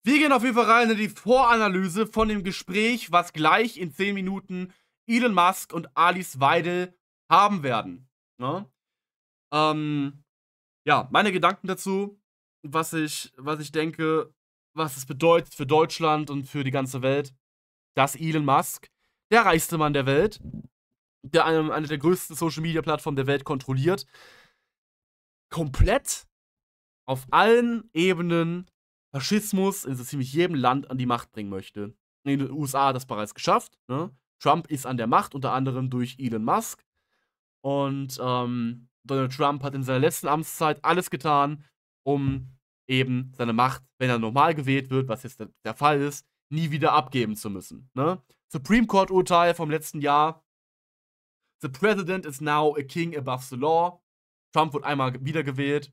Wir gehen auf jeden Fall rein in die Voranalyse von dem Gespräch, was gleich in 10 Minuten Elon Musk und Alice Weidel haben werden. Ne? Ja, meine Gedanken dazu, was ich denke, was es bedeutet für Deutschland und für die ganze Welt, dass Elon Musk, der reichste Mann der Welt, der eine der größten Social-Media-Plattformen der Welt kontrolliert, komplett auf allen Ebenen Faschismus in so ziemlich jedem Land an die Macht bringen möchte. In den USA hat das bereits geschafft. Ne? Trump ist an der Macht, unter anderem durch Elon Musk. Und Donald Trump hat in seiner letzten Amtszeit alles getan, um eben seine Macht, wenn er normal gewählt wird, was jetzt der Fall ist, nie wieder abgeben zu müssen. Ne? Supreme Court-Urteil vom letzten Jahr. The President is now a king above the law. Trump wird einmal wiedergewählt.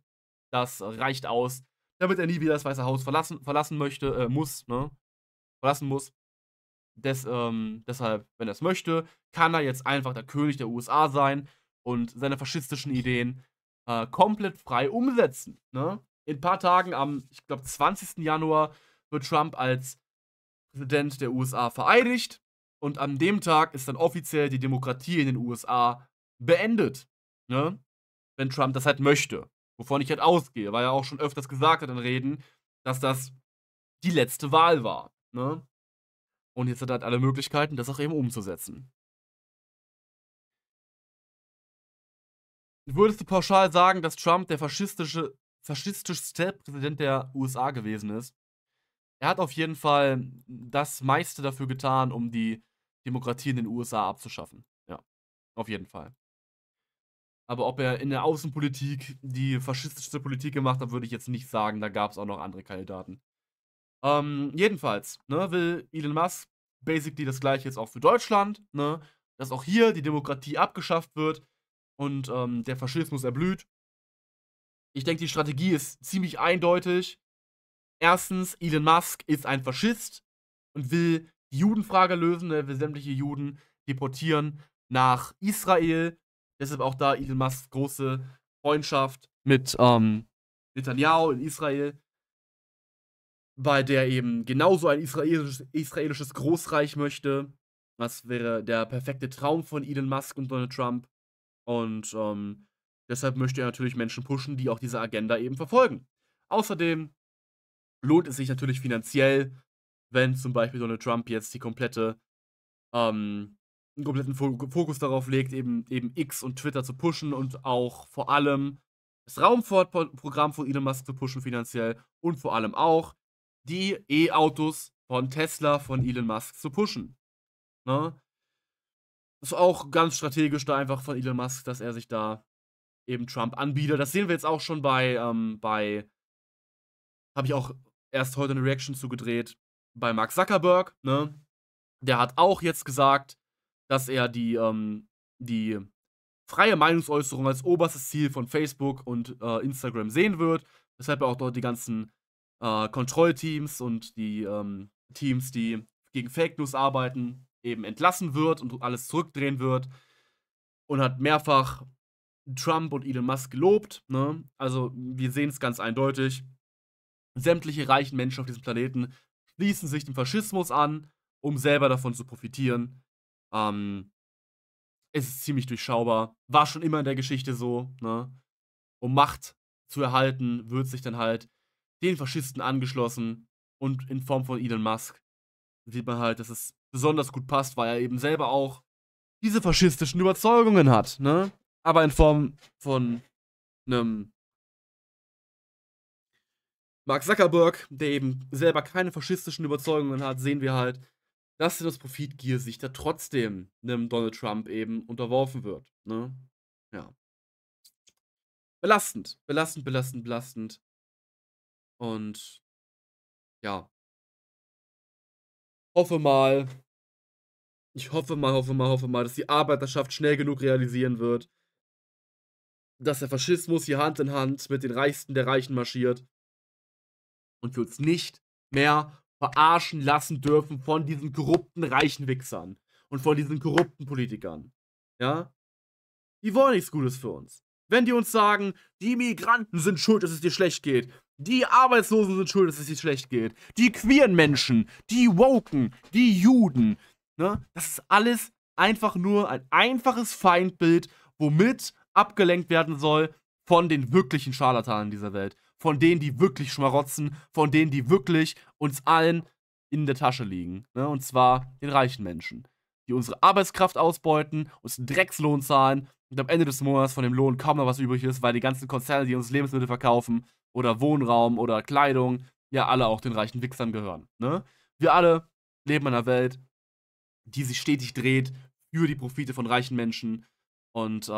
Das reicht aus, damit er nie wieder das Weiße Haus verlassen muss, ne? Verlassen muss. Deshalb, wenn er es möchte, kann er jetzt einfach der König der USA sein und seine faschistischen Ideen komplett frei umsetzen. Ne? In ein paar Tagen, am, ich glaube, 20. Januar, wird Trump als Präsident der USA vereidigt. Und an dem Tag ist dann offiziell die Demokratie in den USA beendet. Ne? Wenn Trump das halt möchte. Wovon ich halt ausgehe, weil er auch schon öfters gesagt hat in Reden, dass das die letzte Wahl war. Ne? Und jetzt hat er halt alle Möglichkeiten, das auch eben umzusetzen. Würdest du pauschal sagen, dass Trump der faschistischste Präsident der USA gewesen ist? Er hat auf jeden Fall das meiste dafür getan, um die Demokratie in den USA abzuschaffen. Ja, auf jeden Fall. Aber ob er in der Außenpolitik die faschistischste Politik gemacht hat, würde ich jetzt nicht sagen. Da gab es auch noch andere Kandidaten. Jedenfalls, ne, will Elon Musk basically das gleiche jetzt auch für Deutschland, ne, dass auch hier die Demokratie abgeschafft wird und der Faschismus erblüht. Ich denke, die Strategie ist ziemlich eindeutig. Erstens, Elon Musk ist ein Faschist und will die Judenfrage lösen, will sämtliche Juden deportieren nach Israel. Deshalb auch da Elon Musks große Freundschaft mit Netanyahu in Israel, bei der eben genauso ein israelisches Großreich möchte. Das wäre der perfekte Traum von Elon Musk und Donald Trump. Und deshalb möchte er natürlich Menschen pushen, die auch diese Agenda eben verfolgen. Außerdem lohnt es sich natürlich finanziell, wenn zum Beispiel Donald Trump jetzt einen kompletten Fokus darauf legt, eben X und Twitter zu pushen und auch vor allem das Raumfahrtprogramm von Elon Musk zu pushen finanziell und vor allem auch die E-Autos von Tesla von Elon Musk zu pushen. Ne? Das ist auch ganz strategisch da einfach von Elon Musk, dass er sich da eben Trump anbietet. Das sehen wir jetzt auch schon habe ich auch erst heute eine Reaction zugedreht, bei Mark Zuckerberg, ne? Der hat auch jetzt gesagt, dass er die freie Meinungsäußerung als oberstes Ziel von Facebook und Instagram sehen wird. Weshalb er auch dort die ganzen Kontrollteams und die Teams, die gegen Fake News arbeiten, eben entlassen wird und alles zurückdrehen wird. Und hat mehrfach Trump und Elon Musk gelobt. Ne? Also wir sehen es ganz eindeutig. Sämtliche reichen Menschen auf diesem Planeten schließen sich dem Faschismus an, um selber davon zu profitieren. Es ist ziemlich durchschaubar. War schon immer in der Geschichte so. Ne? Um Macht zu erhalten, wird sich dann halt den Faschisten angeschlossen. Und in Form von Elon Musk sieht man halt, dass es besonders gut passt, weil er eben selber auch diese faschistischen Überzeugungen hat. Ne? Aber in Form von einem Mark Zuckerberg, der eben selber keine faschistischen Überzeugungen hat, sehen wir halt, dass das Profitgier sich da trotzdem einem Donald Trump eben unterworfen wird. Ne? Ja. Belastend. Belastend, belastend, belastend. Und ja. Hoffe mal, hoffe mal, dass die Arbeiterschaft schnell genug realisieren wird, dass der Faschismus hier Hand in Hand mit den Reichsten der Reichen marschiert und wir uns nicht mehr verarschen lassen dürfen von diesen korrupten reichen Wichsern und von diesen korrupten Politikern. Ja? Die wollen nichts Gutes für uns. Wenn die uns sagen, die Migranten sind schuld, dass es dir schlecht geht, Die Arbeitslosen sind schuld, dass es sich schlecht geht. Die queeren Menschen, die Woken, die Juden. Ne? Das ist alles einfach nur ein einfaches Feindbild, womit abgelenkt werden soll von den wirklichen Scharlatanen dieser Welt. Von denen, die wirklich schmarotzen, von denen, die wirklich uns allen in der Tasche liegen. Ne? Und zwar den reichen Menschen, die unsere Arbeitskraft ausbeuten, uns einen Dreckslohn zahlen und am Ende des Monats von dem Lohn kaum noch was übrig ist, weil die ganzen Konzerne, die uns Lebensmittel verkaufen oder Wohnraum oder Kleidung, ja alle auch den reichen Wichsern gehören. Ne? Wir alle leben in einer Welt, die sich stetig dreht für die Profite von reichen Menschen. Und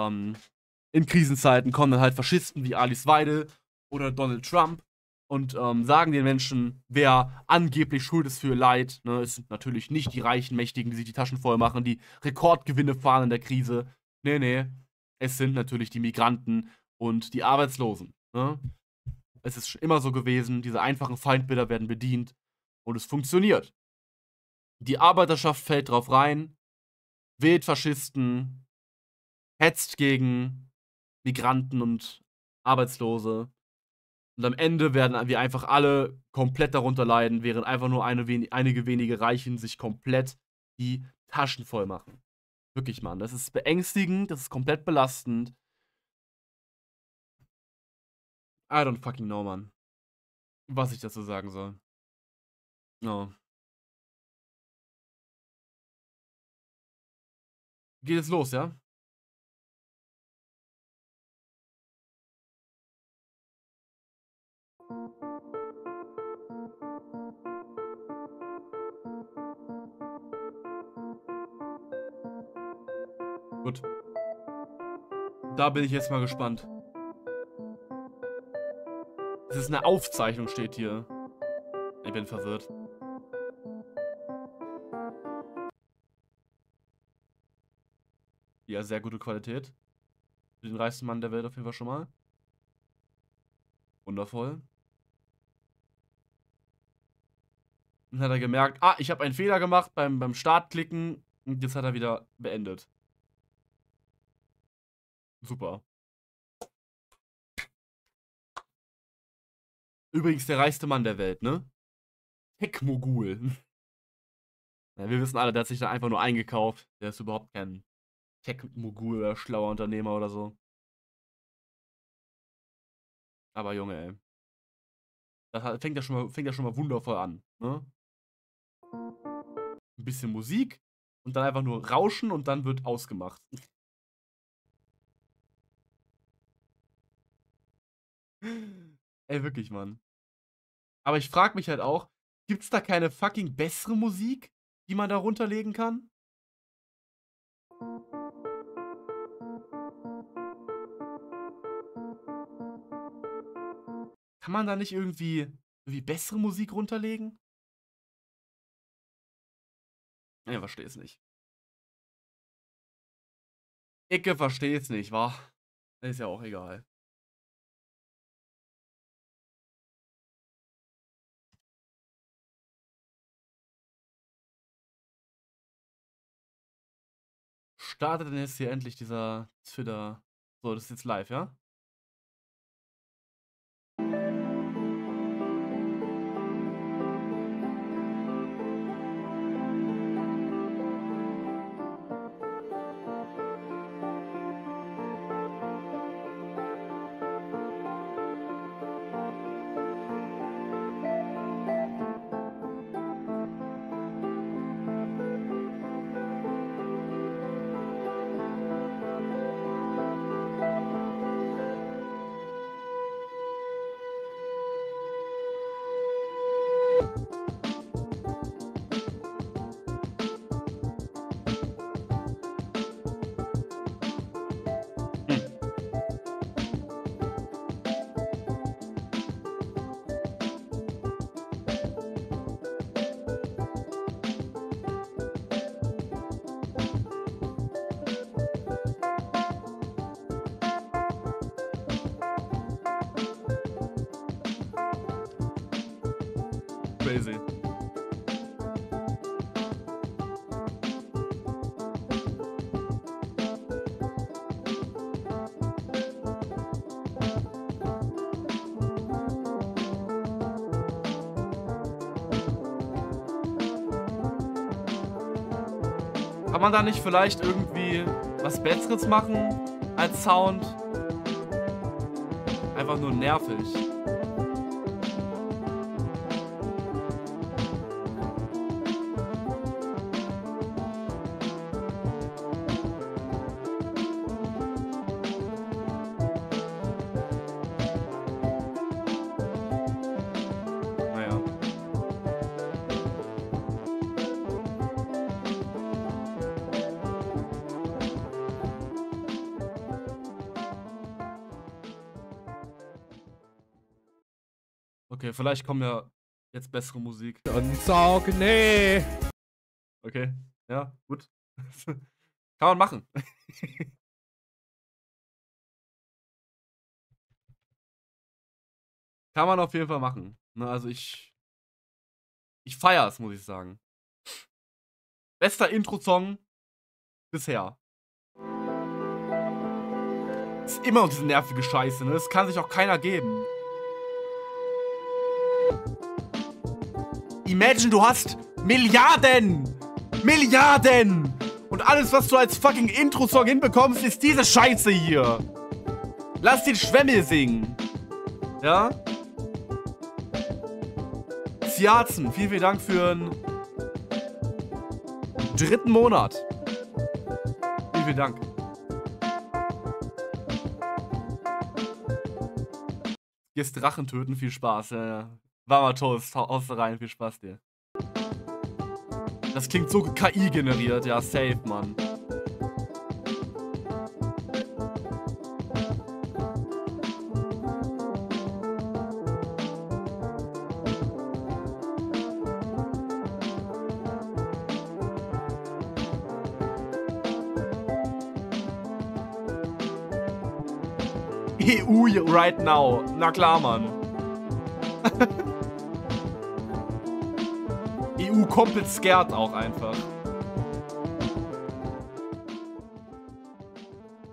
in Krisenzeiten kommen dann halt Faschisten wie Alice Weidel oder Donald Trump und sagen den Menschen, wer angeblich schuld ist für ihr Leid. Ne? Es sind natürlich nicht die reichen Mächtigen, die sich die Taschen voll machen, die Rekordgewinne fahren in der Krise. Nee, nee. Es sind natürlich die Migranten und die Arbeitslosen. Ne? Es ist immer so gewesen, diese einfachen Feindbilder werden bedient und es funktioniert. Die Arbeiterschaft fällt drauf rein, wählt Faschisten, hetzt gegen Migranten und Arbeitslose. Und am Ende werden wir einfach alle komplett darunter leiden, während einfach nur einige wenige Reichen sich komplett die Taschen voll machen. Wirklich, Mann. Das ist beängstigend, das ist komplett belastend. I don't fucking know, Mann. Was ich dazu sagen soll. No. Geht jetzt los, ja? Gut. Da bin ich jetzt mal gespannt. Es ist eine Aufzeichnung, steht hier. Ich bin verwirrt. Ja, sehr gute Qualität. Für den reichsten Mann der Welt auf jeden Fall schon mal. Wundervoll. Dann hat er gemerkt, ich habe einen Fehler gemacht beim Startklicken. Und jetzt hat er wieder beendet. Super. Übrigens der reichste Mann der Welt, ne? Tech-Mogul. Ja, wir wissen alle, der hat sich da einfach nur eingekauft. Der ist überhaupt kein Tech-Mogul oder schlauer Unternehmer oder so. Aber Junge, ey. Das fängt ja schon mal wundervoll an, ne? Ein bisschen Musik und dann einfach nur Rauschen und dann wird ausgemacht. Ey, wirklich, Mann. Aber ich frage mich halt auch, gibt's da keine fucking bessere Musik, die man da runterlegen kann? Kann man da nicht irgendwie bessere Musik runterlegen? Ich verstehe es nicht. Ich verstehe es nicht, wa? Ist ja auch egal. Startet denn jetzt hier endlich dieser Twitter? So, das ist jetzt live, ja? Crazy. Kann man da nicht vielleicht irgendwie was Besseres machen als Sound? Einfach nur nervig. Naja. Okay, vielleicht kommt ja jetzt bessere Musik. Und sag nee. Okay, ja, gut. Kann man machen. Kann man auf jeden Fall machen. Ne, also ich feiere es, muss ich sagen. Bester Intro-Song bisher. Ist immer noch diese nervige Scheiße, ne? Das kann sich auch keiner geben. Imagine, du hast Milliarden! Milliarden! Und alles, was du als fucking Intro-Song hinbekommst, ist diese Scheiße hier. Lass den Schwemmel singen. Ja? Siazen, vielen, vielen Dank für den 3. Monat. Vielen, vielen Dank. Jetzt Drachen töten, viel Spaß. Ja. War mal Toast, haust da rein, viel Spaß dir. Das klingt so KI generiert, ja, safe, Mann. EU right now. Na klar, Mann. EU komplett scared auch einfach.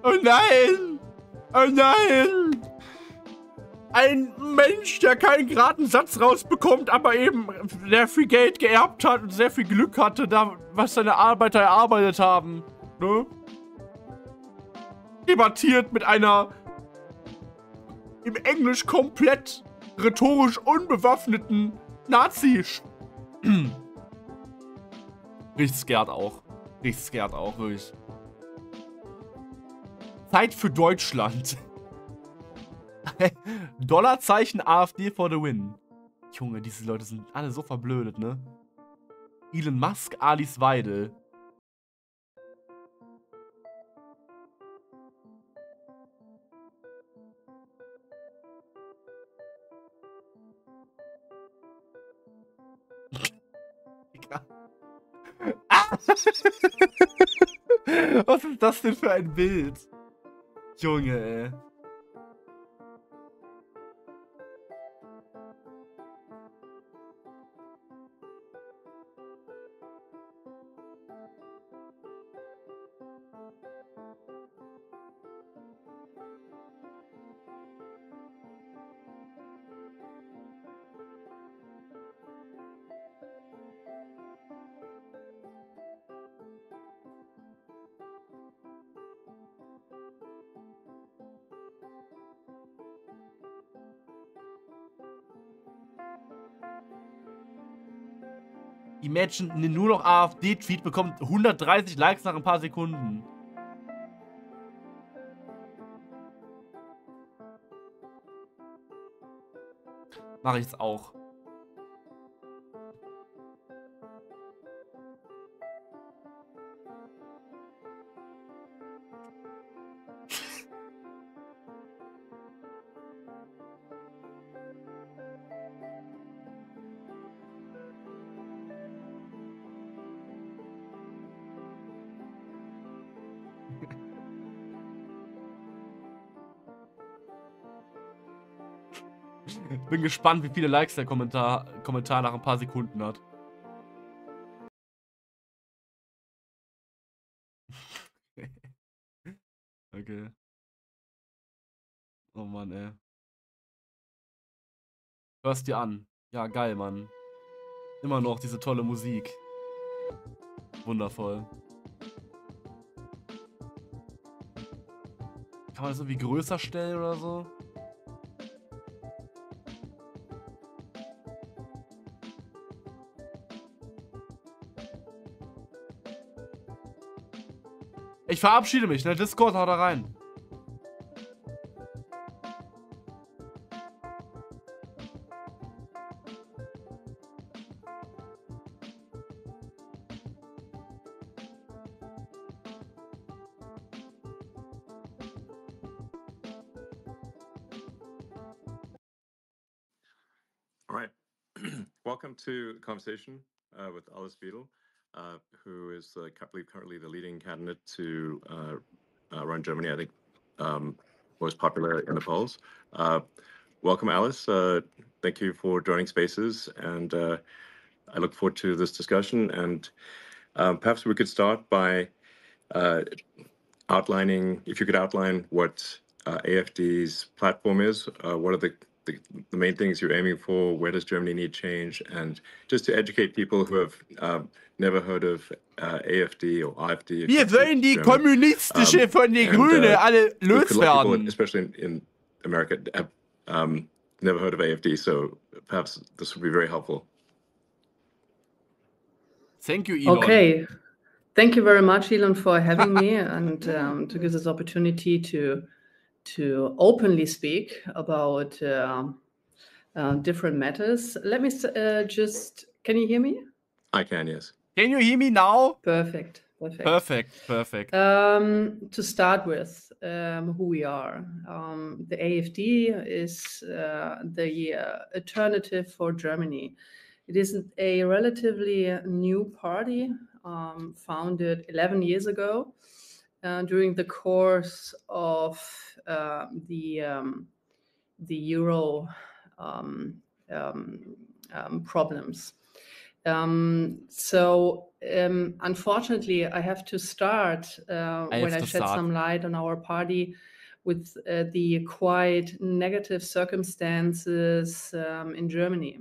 Oh nein! Oh nein! Ein Mensch, der keinen geraden Satz rausbekommt, aber eben sehr viel Geld geerbt hat und sehr viel Glück hatte, da was seine Arbeiter erarbeitet haben. Ne? Debattiert mit einer im Englisch komplett rhetorisch unbewaffneten Nazi. Richtig scared auch. Richtig scared auch, wirklich. Zeit für Deutschland. Dollarzeichen AfD for the win. Junge, diese Leute sind alle so verblödet, ne? Elon Musk, Alice Weidel. Was ist das denn für ein Bild? Junge, ey. Imagine, ne, nur noch AfD-Tweet bekommt 130 Likes nach ein paar Sekunden. Mache ich jetzt auch. Bin gespannt, wie viele Likes der Kommentar nach ein paar Sekunden hat. Okay. Oh Mann, ey. Hörst dir an. Ja, geil, Mann. Immer noch diese tolle Musik. Wundervoll. Kann man das irgendwie größer stellen oder so? Ich verabschiede mich, ne? Discord, haut da rein. All right. Welcome to the conversation with Alice Weidel, who is, I believe, currently the leading candidate to run Germany, I think, most popular in the polls. Welcome, Alice. Thank you for joining Spaces, and I look forward to this discussion. And perhaps we could start by outlining, if you could outline what AFD's platform is, what are the main things you're aiming for, where does Germany need change, and just to educate people who have never heard of AFD or AfD. Wir wollen die kommunistische von den Grünen alle loswerden. Especially in America, have never heard of AFD, so perhaps this would be very helpful. Thank you, Elon. Okay. Thank you very much, Elon, for having me and to give this opportunity to openly speak about different matters. Let me just, can you hear me? I can, yes. Can you hear me now? Perfect. Perfect. To start with, who we are. The AfD is the alternative for Germany. It is a relatively new party, founded 11 years ago during the course of the Euro problems. Unfortunately, I have to start when I shed some light on our party with the quite negative circumstances in Germany.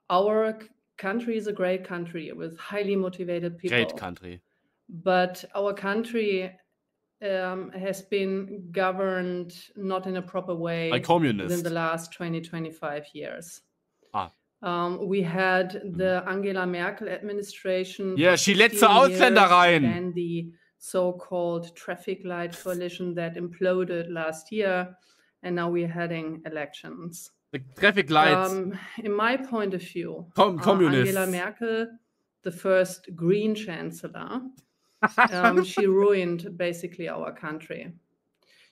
Our country is a great country with highly motivated people. Great country. But our country has been governed not in a proper way by communists within the last 20-25 years. We had the Angela Merkel administration. Yeah, she letzte Ausländer rein. And the so-called traffic light coalition that imploded last year. And now we're heading elections. The traffic lights. In my point of view, communists. Angela Merkel, the first Green Chancellor, she ruined basically our country.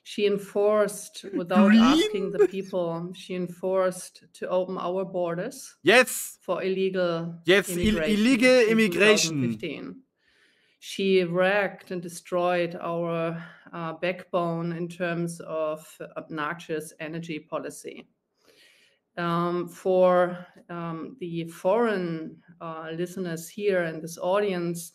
She enforced, without asking the people, she enforced to open our borders. Yes. For illegal immigration. She wrecked and destroyed our backbone in terms of obnoxious energy policy. For the foreign listeners here in this audience,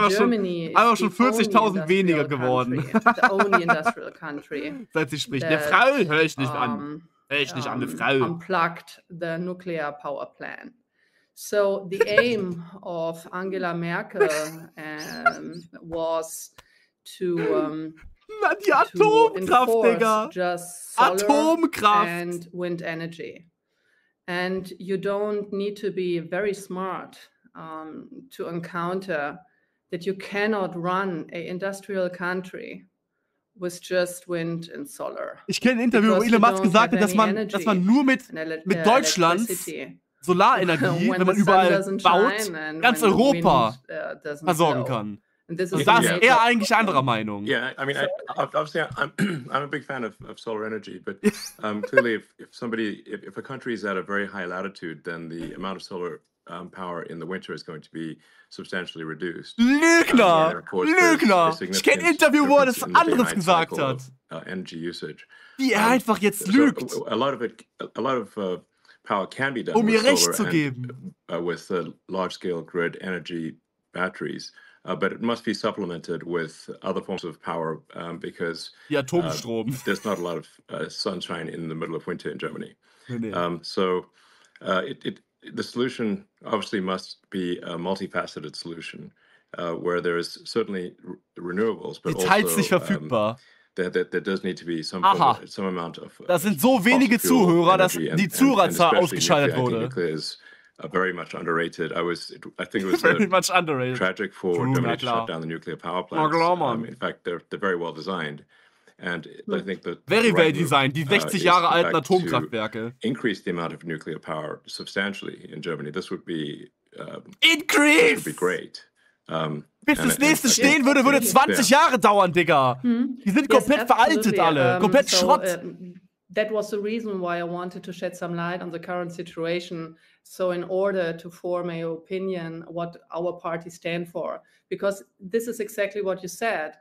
Germany ist schon 40.000 weniger geworden. The only industrial country. Seit sie spricht. Eine Frau höre ich nicht an. Eine Frau. Unplugged the nuclear power plant. So the aim of Angela Merkel was to die Atomkraft, Digga. Just solar Atomkraft and wind energy. And you don't need to be very smart to encounter that you cannot run an industrial country with just wind and solar. Ich kenne ein Interview, wo Elon Musk gesagt hat, dass man nur mit Deutschlands Solarenergie, wenn man überall baut, ganz Europa versorgen kann. Da ist er eigentlich anderer Meinung. Yeah, I mean, obviously, I'm a big fan of solar energy, but clearly, if a country is at a very high latitude, then the amount of solar power in the winter is going to be substantially reduced. Lügner! Ich kenne ein Interview, wo er das anderes gesagt hat. Energy usage. Wie er einfach jetzt lügt. So a lot of power can be done um ihr with Recht solar zu geben. With large-scale grid energy batteries. But it must be supplemented with other forms of power because Atomstrom. There's not a lot of sunshine in the middle of winter in Germany. Nee. The solution obviously must be a multifaceted solution where there is certainly renewables, but die Zeit ist nicht verfügbar. there does need to be some Aha. some amount of. Das sind so wenige Zuhörer, dass die Zuhörerzahl ausgeschaltet I think wurde. nuclear is very much underrated. I think it was Very much underrated. tragic for True, Germany na to klar. shut down the nuclear power Na plants. klar, Mann. In fact, they're very well designed, and I think that Very the well right move, designed, die 60 is, Jahre in alten fact, to Atomkraftwerke. increase the amount of nuclear power substantially in Germany. This would be Increase! would be great. Bis das nächste yes, stehen würde, würde 20 Jahre dauern, Digga. Die sind komplett veraltet alle. Komplett Schrott. That was the reason why I wanted to shed some light on the current situation. So in order to form an opinion what our party stand for, because this is exactly what you said.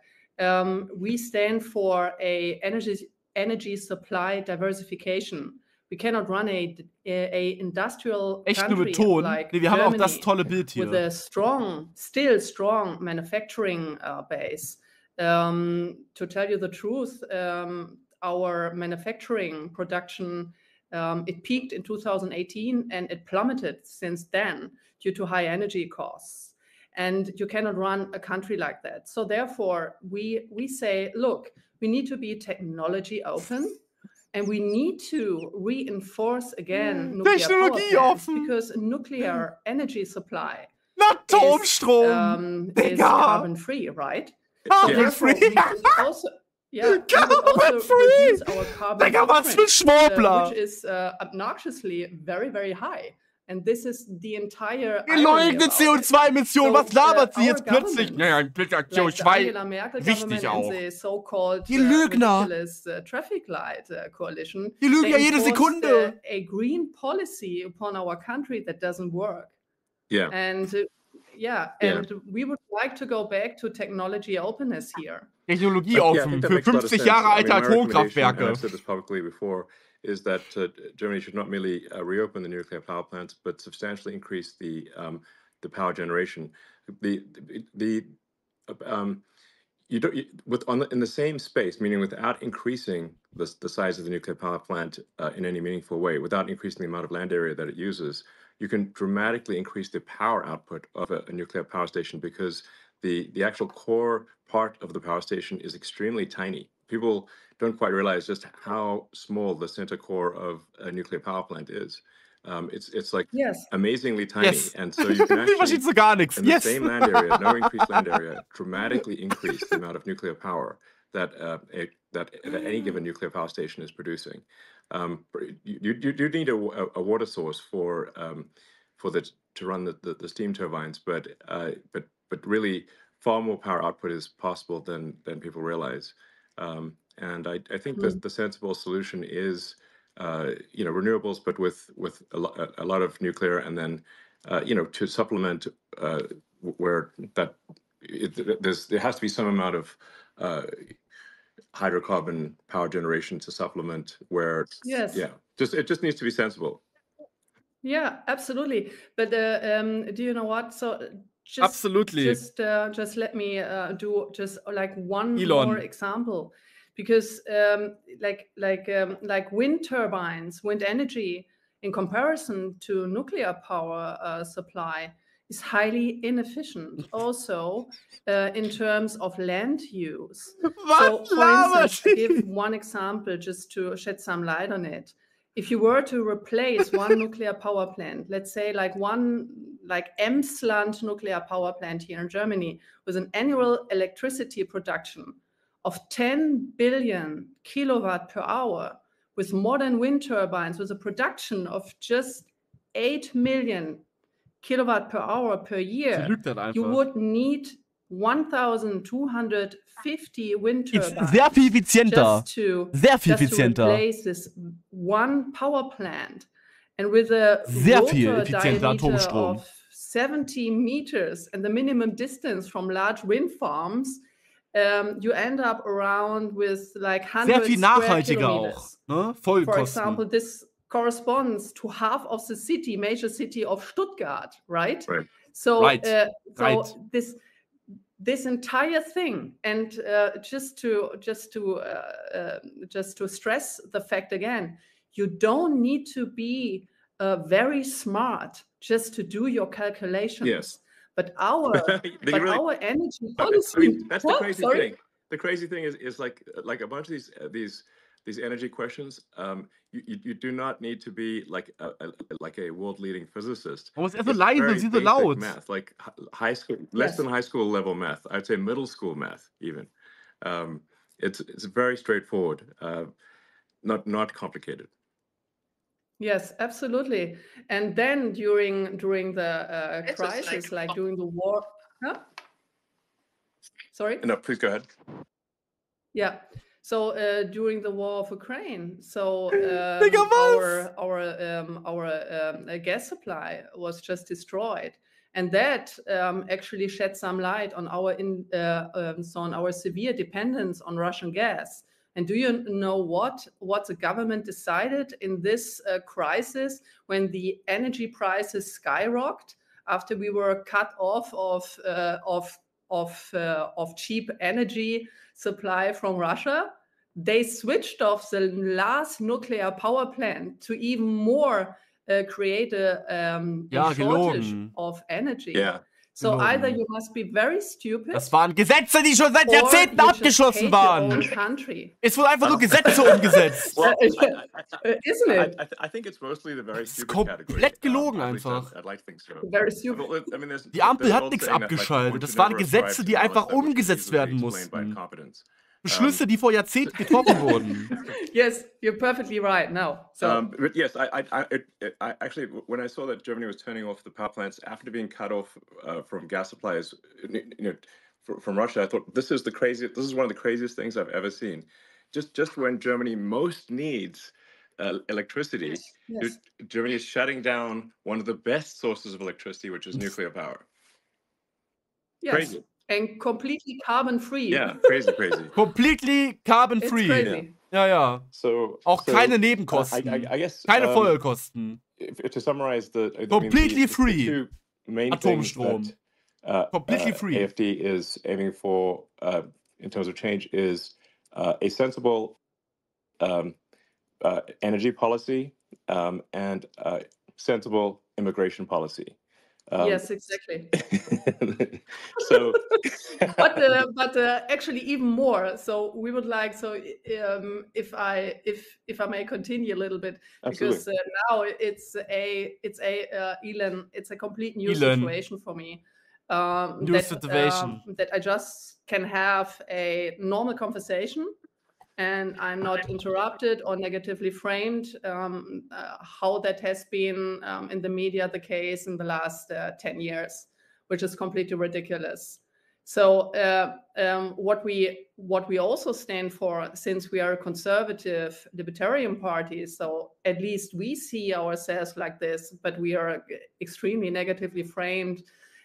We stand for a energy supply diversification. We cannot run a industrial Echt nur country mit Ton. like Nee, wir haben auch Germany das tolle Bild hier. with a still strong manufacturing base. To tell you the truth, our manufacturing production, it peaked in 2018 and it plummeted since then due to high energy costs. And you cannot run a country like that. So therefore, we say, look, we need to be technology open. And we need to reinforce again nuclear power plants, because nuclear energy supply Atomstrom, is carbon free, right? Carbon free. Carbon free. Our carbon Digga, was für Schwurbler. Which is obnoxiously very, very high. And this is the entire Geleugnet CO2-Emissionen, was labert sie jetzt plötzlich? Naja, CO2, wichtig auch. Die Lügner. Traffic light coalition. Die lügen ja jede Sekunde. A green policy upon our country that doesn't work. Yeah. And we would like to go back to technology openness here. Technologie offen für 50 Jahre alte Atomkraftwerke. I've said this publicly before. Is that Germany should not merely reopen the nuclear power plants, but substantially increase the power generation. In the same space, meaning without increasing the size of the nuclear power plant in any meaningful way, without increasing the amount of land area that it uses, you can dramatically increase the power output of a nuclear power station, because the actual core part of the power station is extremely tiny. People don't quite realize just how small the center core of a nuclear power plant is. It's like amazingly tiny, and so you can actually, in the same land area, no increased land area, dramatically increase the amount of nuclear power that any given nuclear power station is producing. You need a water source to run the steam turbines, but really far more power output is possible than people realize. And I think that the sensible solution is renewables, but with a lot of nuclear, and then to supplement where that there has to be some amount of hydrocarbon power generation to supplement where it just needs to be sensible. Yeah, absolutely. But do you know what? So just let me do just like one Elon. more example, because like wind turbines, wind energy, in comparison to nuclear power supply, is highly inefficient. Also, in terms of land use. So, for instance, to give one example, just to shed some light on it. If you were to replace one nuclear power plant, let's say like Emsland nuclear power plant here in Germany, with an annual electricity production of 10 billion kilowatt per hour, with modern wind turbines, with a production of just 8 million kilowatt per hour per year, you would need 1,250 wind turbines sehr viel effizienter. Just to replace this one power plant. And with a rotor diameter of 70 meters and the minimum distance from large wind farms, you end up around with like 100 square kilometers. Ne? For example, this corresponds to half of the major city of Stuttgart, right? So, this entire thing, and just to stress the fact again, you don't need to be very smart just to do your calculations. Yes. But our energy policy. That's the crazy thing. the crazy thing is like a bunch of these energy questions. You do not need to be like a world leading physicist. Warum ist er so It's leise und very sie so basic laut? math, like high school, less than high school level math. I'd say middle school math even. It's very straightforward, not complicated. Yes, absolutely. And then during the crisis, like during the war, huh? Sorry? No, please go ahead. Yeah. So during the war of Ukraine, so our gas supply was just destroyed, and that actually shed some light on our severe dependence on Russian gas. And do you know what the government decided in this crisis when the energy prices skyrocketed after we were cut off of cheap energy supply from Russia? They switched off the last nuclear power plant to even more create a shortage of energy. Yeah. So either you must be very stupid. Das waren Gesetze, die schon seit Jahrzehnten abgeschlossen waren. Es wurden einfach nur Gesetze umgesetzt. Isn't it? I think it's mostly the very stupid category. Komplett gelogen einfach. I'd like to think so. Very stupid. Die Ampel hat nichts abgeschaltet. Das waren Gesetze, die einfach umgesetzt werden mussten. Beschlüsse, die vor Jahrzehnten getroffen wurden. Yes, you're perfectly right now. So. But yes, I actually, when I saw that Germany was turning off the power plants after being cut off from gas supplies, from Russia, I thought this is one of the craziest things I've ever seen. Just when Germany most needs electricity, yes. Germany is shutting down one of the best sources of electricity, which is nuclear power. Yes. Crazy. And completely carbon-free. Yeah, crazy. Completely carbon-free. It's crazy. Ja. Auch keine Nebenkosten. I guess, keine Folgekosten. To summarize completely free. The two main Atomstrom. things that Completely free. AfD is aiming for in terms of change is a sensible energy policy and sensible immigration policy. Yes, exactly. So, but actually even more. So we would like. So if I may continue a little bit, because now it's a Elon. It's a complete new situation for me. That I just can have a normal conversation. And I'm not interrupted or negatively framed, how that has been in the media the case in the last 10 years, which is completely ridiculous. So what we also stand for, since we are a conservative libertarian party, so at least we see ourselves like this, but we are extremely negatively framed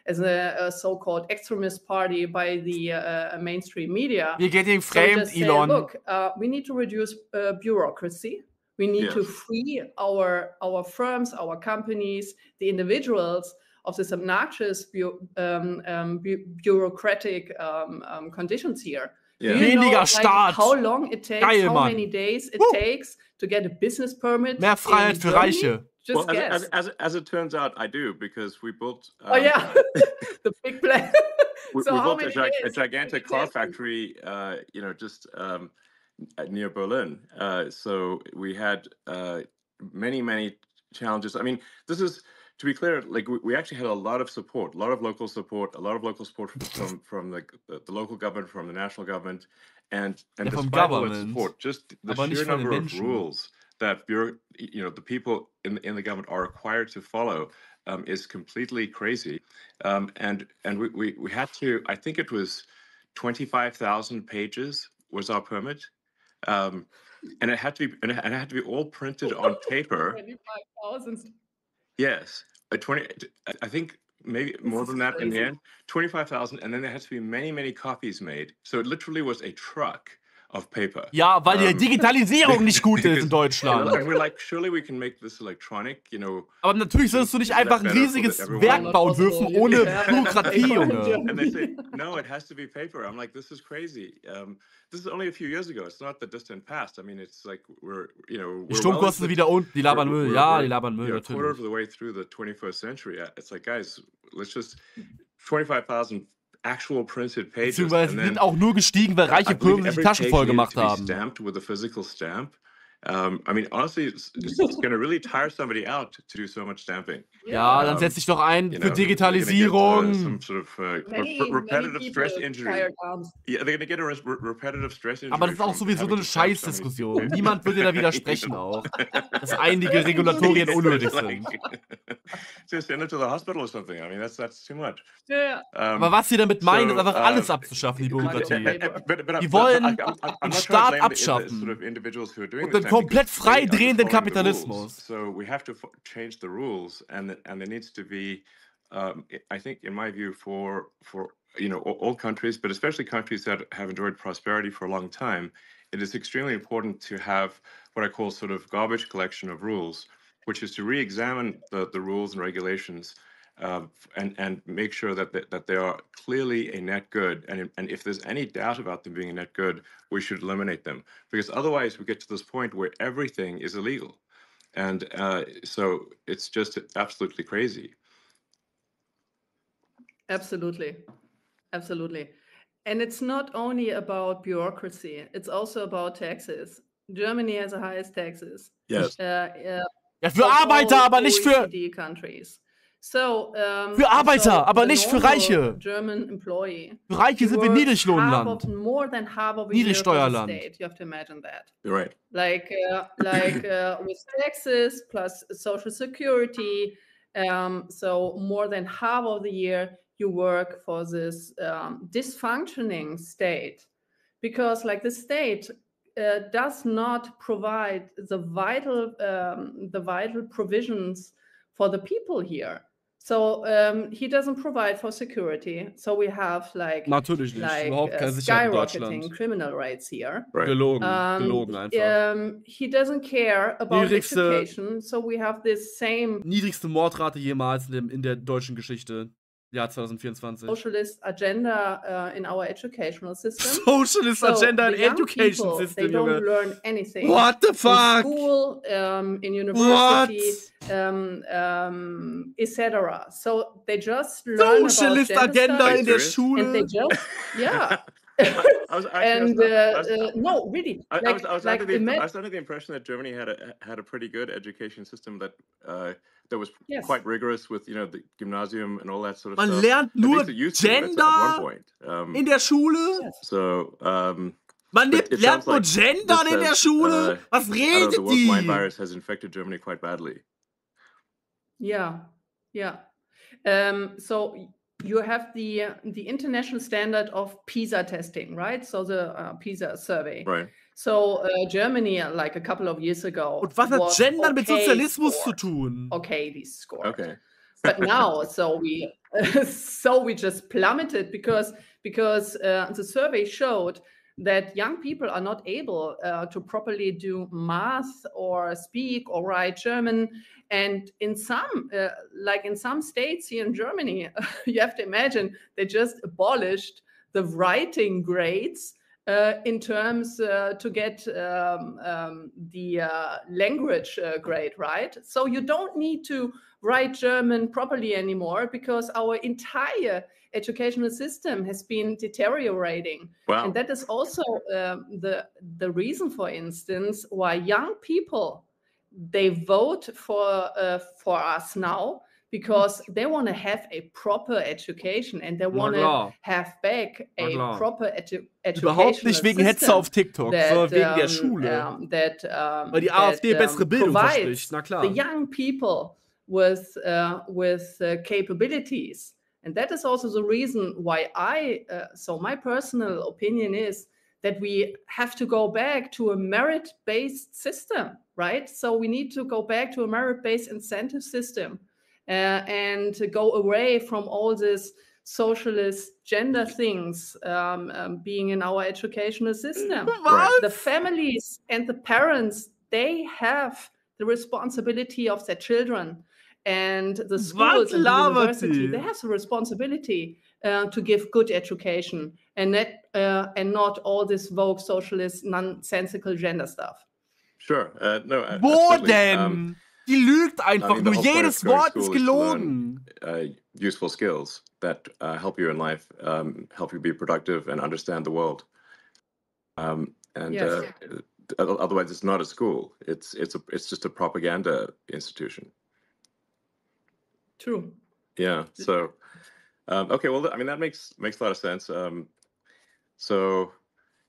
as a so-called extremist party by the mainstream media. Wir getting framed, Elon. Look, we need to reduce bureaucracy. We need to free our firms, our companies, the individuals of this obnoxious bureaucratic conditions here. Yeah. Weniger Staat. How long it takes, Geil, how many days it takes to get a business permit. Mehr Freiheit für Reiche. Just guess. As it turns out, I do, because we built. The big plan. we built a gigantic car factory, just near Berlin. So we had many challenges. I mean, this is, to be clear, like we actually had a lot of support, a lot of local support from the local government, from the national government, and despite all that support, just the sheer number of rules that the people in the government are required to follow is completely crazy. And we had to, I think it was 25,000 pages was our permit. And it had to be all printed on paper. 25,000. Yes. I think maybe more than that in the end. 25,000, and then there had to be many copies made. So it literally was a truck of paper. Ja, weil die Digitalisierung nicht gut ist in Deutschland. And we're like, surely we can make this electronic, Aber natürlich sollst du nicht einfach ein riesiges Werk bauen dürfen ohne Bürokratie, Junge. And they say, no, it has to be paper. I'm like, this is crazy. This is only a few years ago. It's not the distant past. I mean, it's like Die Stromkosten sind wieder unten, die labern Müll. Ja, die labern Müll, quarter of the way through the 21st century. It's like, guys, let's just 25,000 actual printed pages. Beziehungsweise sind auch nur gestiegen, weil reiche Firmen sich die Taschen voll gemacht haben. Stamped with a physical stamp. I mean, honestly, it's going to really tire somebody out to do so much stamping. Ja, dann setz dich doch ein für Digitalisierung. Some sort of repetitive stress injury. Yeah, they're going to get a repetitive stress injury. Aber das ist auch sowieso eine Scheißdiskussion. Niemand würde da widersprechen auch, dass einige Regulatorien unnötig sind. Just send them to the hospital or something. I mean, that's too much. Yeah. Aber was sie damit meinen, ist einfach alles abzuschaffen, die Bürokratie. Die wollen den Staat abschaffen und den komplett freidrehenden Kapitalismus. So we have to change the rules, and there needs to be, I think, in my view, for all countries, but especially countries that have enjoyed prosperity for a long time, it is extremely important to have what I call sort of garbage collection of rules, which is to re-examine the rules and regulations and make sure that they are clearly a net good. And if there's any doubt about them being a net good, we should eliminate them. Because otherwise we get to this point where everything is illegal. And so it's just absolutely crazy. Absolutely. Absolutely. And it's not only about bureaucracy, it's also about taxes. Germany has the highest taxes. Yes. Ja, für Arbeiter, aber nicht für... countries. So, für Arbeiter, aber nicht für Reiche. German employee. Für Reiche sind wir Niedriglohnland. More than half of a Niedrigsteuerland. You have to imagine that. You're right. Like with taxes plus social security, so more than half of the year you work for this dysfunctioning state, because like the state does not provide the vital provisions for the people here. So he doesn't provide for security. So we have natürlich nicht. Überhaupt keine Sicherheit in skyrocketing criminal rates here. Right. Gelogen einfach. He doesn't care about education. So we have this same niedrigste Mordrate jemals in der deutschen Geschichte. Jahr 2024. Socialist agenda in our educational system. Socialist agenda in education system. They don't learn anything. What the fuck? In school, in university, etc. So they just learn Socialist about agenda in der Schule. Schule. And they just, yeah. No, really. I was under the impression that Germany had a pretty good education system that was quite rigorous with the gymnasium and all that sort of stuff. Man lernt nur Gender in der Schule. Yes. So man lernt nur Gendern in der Schule. Was redet the die? Wolf virus has infected Germany quite badly. Yeah. So you have the international standard of PISA testing, right? So the PISA survey. Right. So Germany, like a couple of years ago, und was hat Gender mit Sozialismus zu tun? Okay, these scored. Okay. But now, so we just plummeted because the survey showed that young people are not able to properly do math or speak or write German. And in some states here in Germany, you have to imagine they just abolished the writing grades in terms to get the language grade, right? So you don't need to write German properly anymore because our entire educational system has been deteriorating. Wow. And that is also the reason, for instance, why young people, they vote for us now, because they want to have a proper education and they want to have back a proper education. Überhaupt nicht wegen Hetze auf TikTok, sondern wegen der Schule. Weil die AfD bessere Bildung verspricht, na klar. The young people with capabilities. And that is also the reason why so my personal opinion is that we have to go back to a merit-based system, right? So we need to go back to a merit-based incentive system and to go away from all this socialist gender things being in our educational system. Right. The families and the parents, they have the responsibility of their children. And the schools and the university, they have the responsibility to give good education and not all this woke socialist nonsensical gender stuff. Sure. No. Wo denn? Die lügt einfach the nur. whole point of Jedes going to Wort ist school is to learn gelogen. useful skills that help you in life, help you be productive and understand the world. Yes. Otherwise, it's not a school. It's just a propaganda institution. True. Yeah. So, okay. Well, I mean, that makes a lot of sense. So,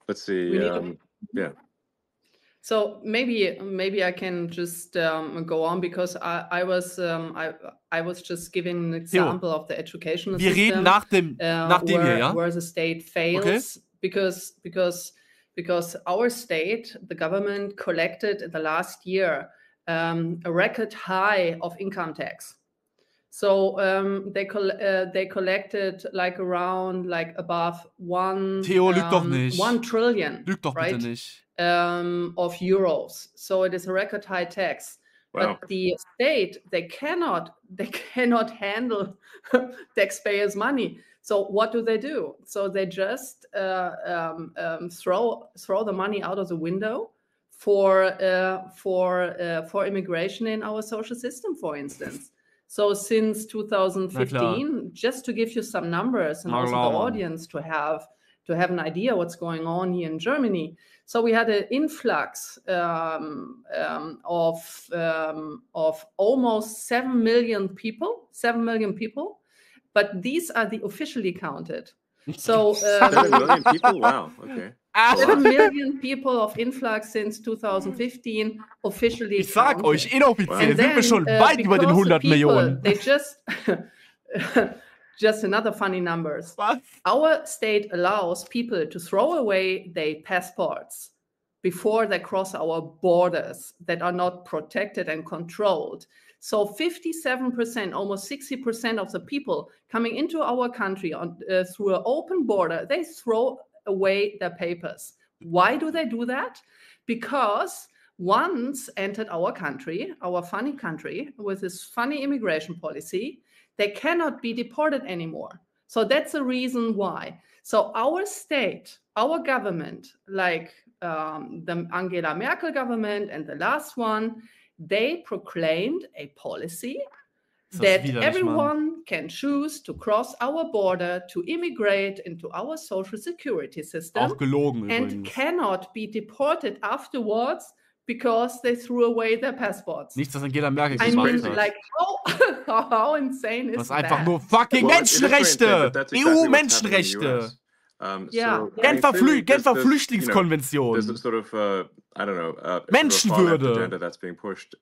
let's see. Yeah. So maybe I can just go on, because I was just giving an example of the educational Wir reden system nachdem hier, ja? where the state fails, because our state, the government, collected in the last year a record high of income tax. So they collected above Theo, lüg doch nicht. 1 trillion, Lüg doch bitte right? nicht. Of euros. So it is a record high tax. Wow. But the state, they cannot handle taxpayers' money. So what do? So they just throw the money out of the window for immigration in our social system, for instance. So since 2015, just to give you some numbers and also the audience to have an idea what's going on here in Germany. So we had an influx of almost 7 million people, but these are the officially counted. So 7 million people? Wow. Okay. 7 million people of influx since 2015 officially Ich sag counted. euch, inoffiziell sind wir schon weit über den because 100 the people, Millionen. They just another funny numbers. Was? Our state allows people to throw away their passports before they cross our borders that are not protected and controlled. So 57%, almost 60% of the people coming into our country through an open border, they throw away their papers. Why do they do that? Because once entered our country, our funny country, with this funny immigration policy, they cannot be deported anymore. So that's the reason why. So our state, our government, like the Angela Merkel government and the last one, they proclaimed a policy that everyone can choose to cross our border to immigrate into our social security system. Auch gelogen and übrigens. Cannot be deported afterwards because they threw away their passports. Nichts, was Angela Merkel gemacht hat. Like how insane is das ist that? einfach nur fucking Menschenrechte! EU-Menschenrechte! Genfer Flüchtlingskonvention. There's a sort of, I don't know, Menschenwürde. agenda that's being pushed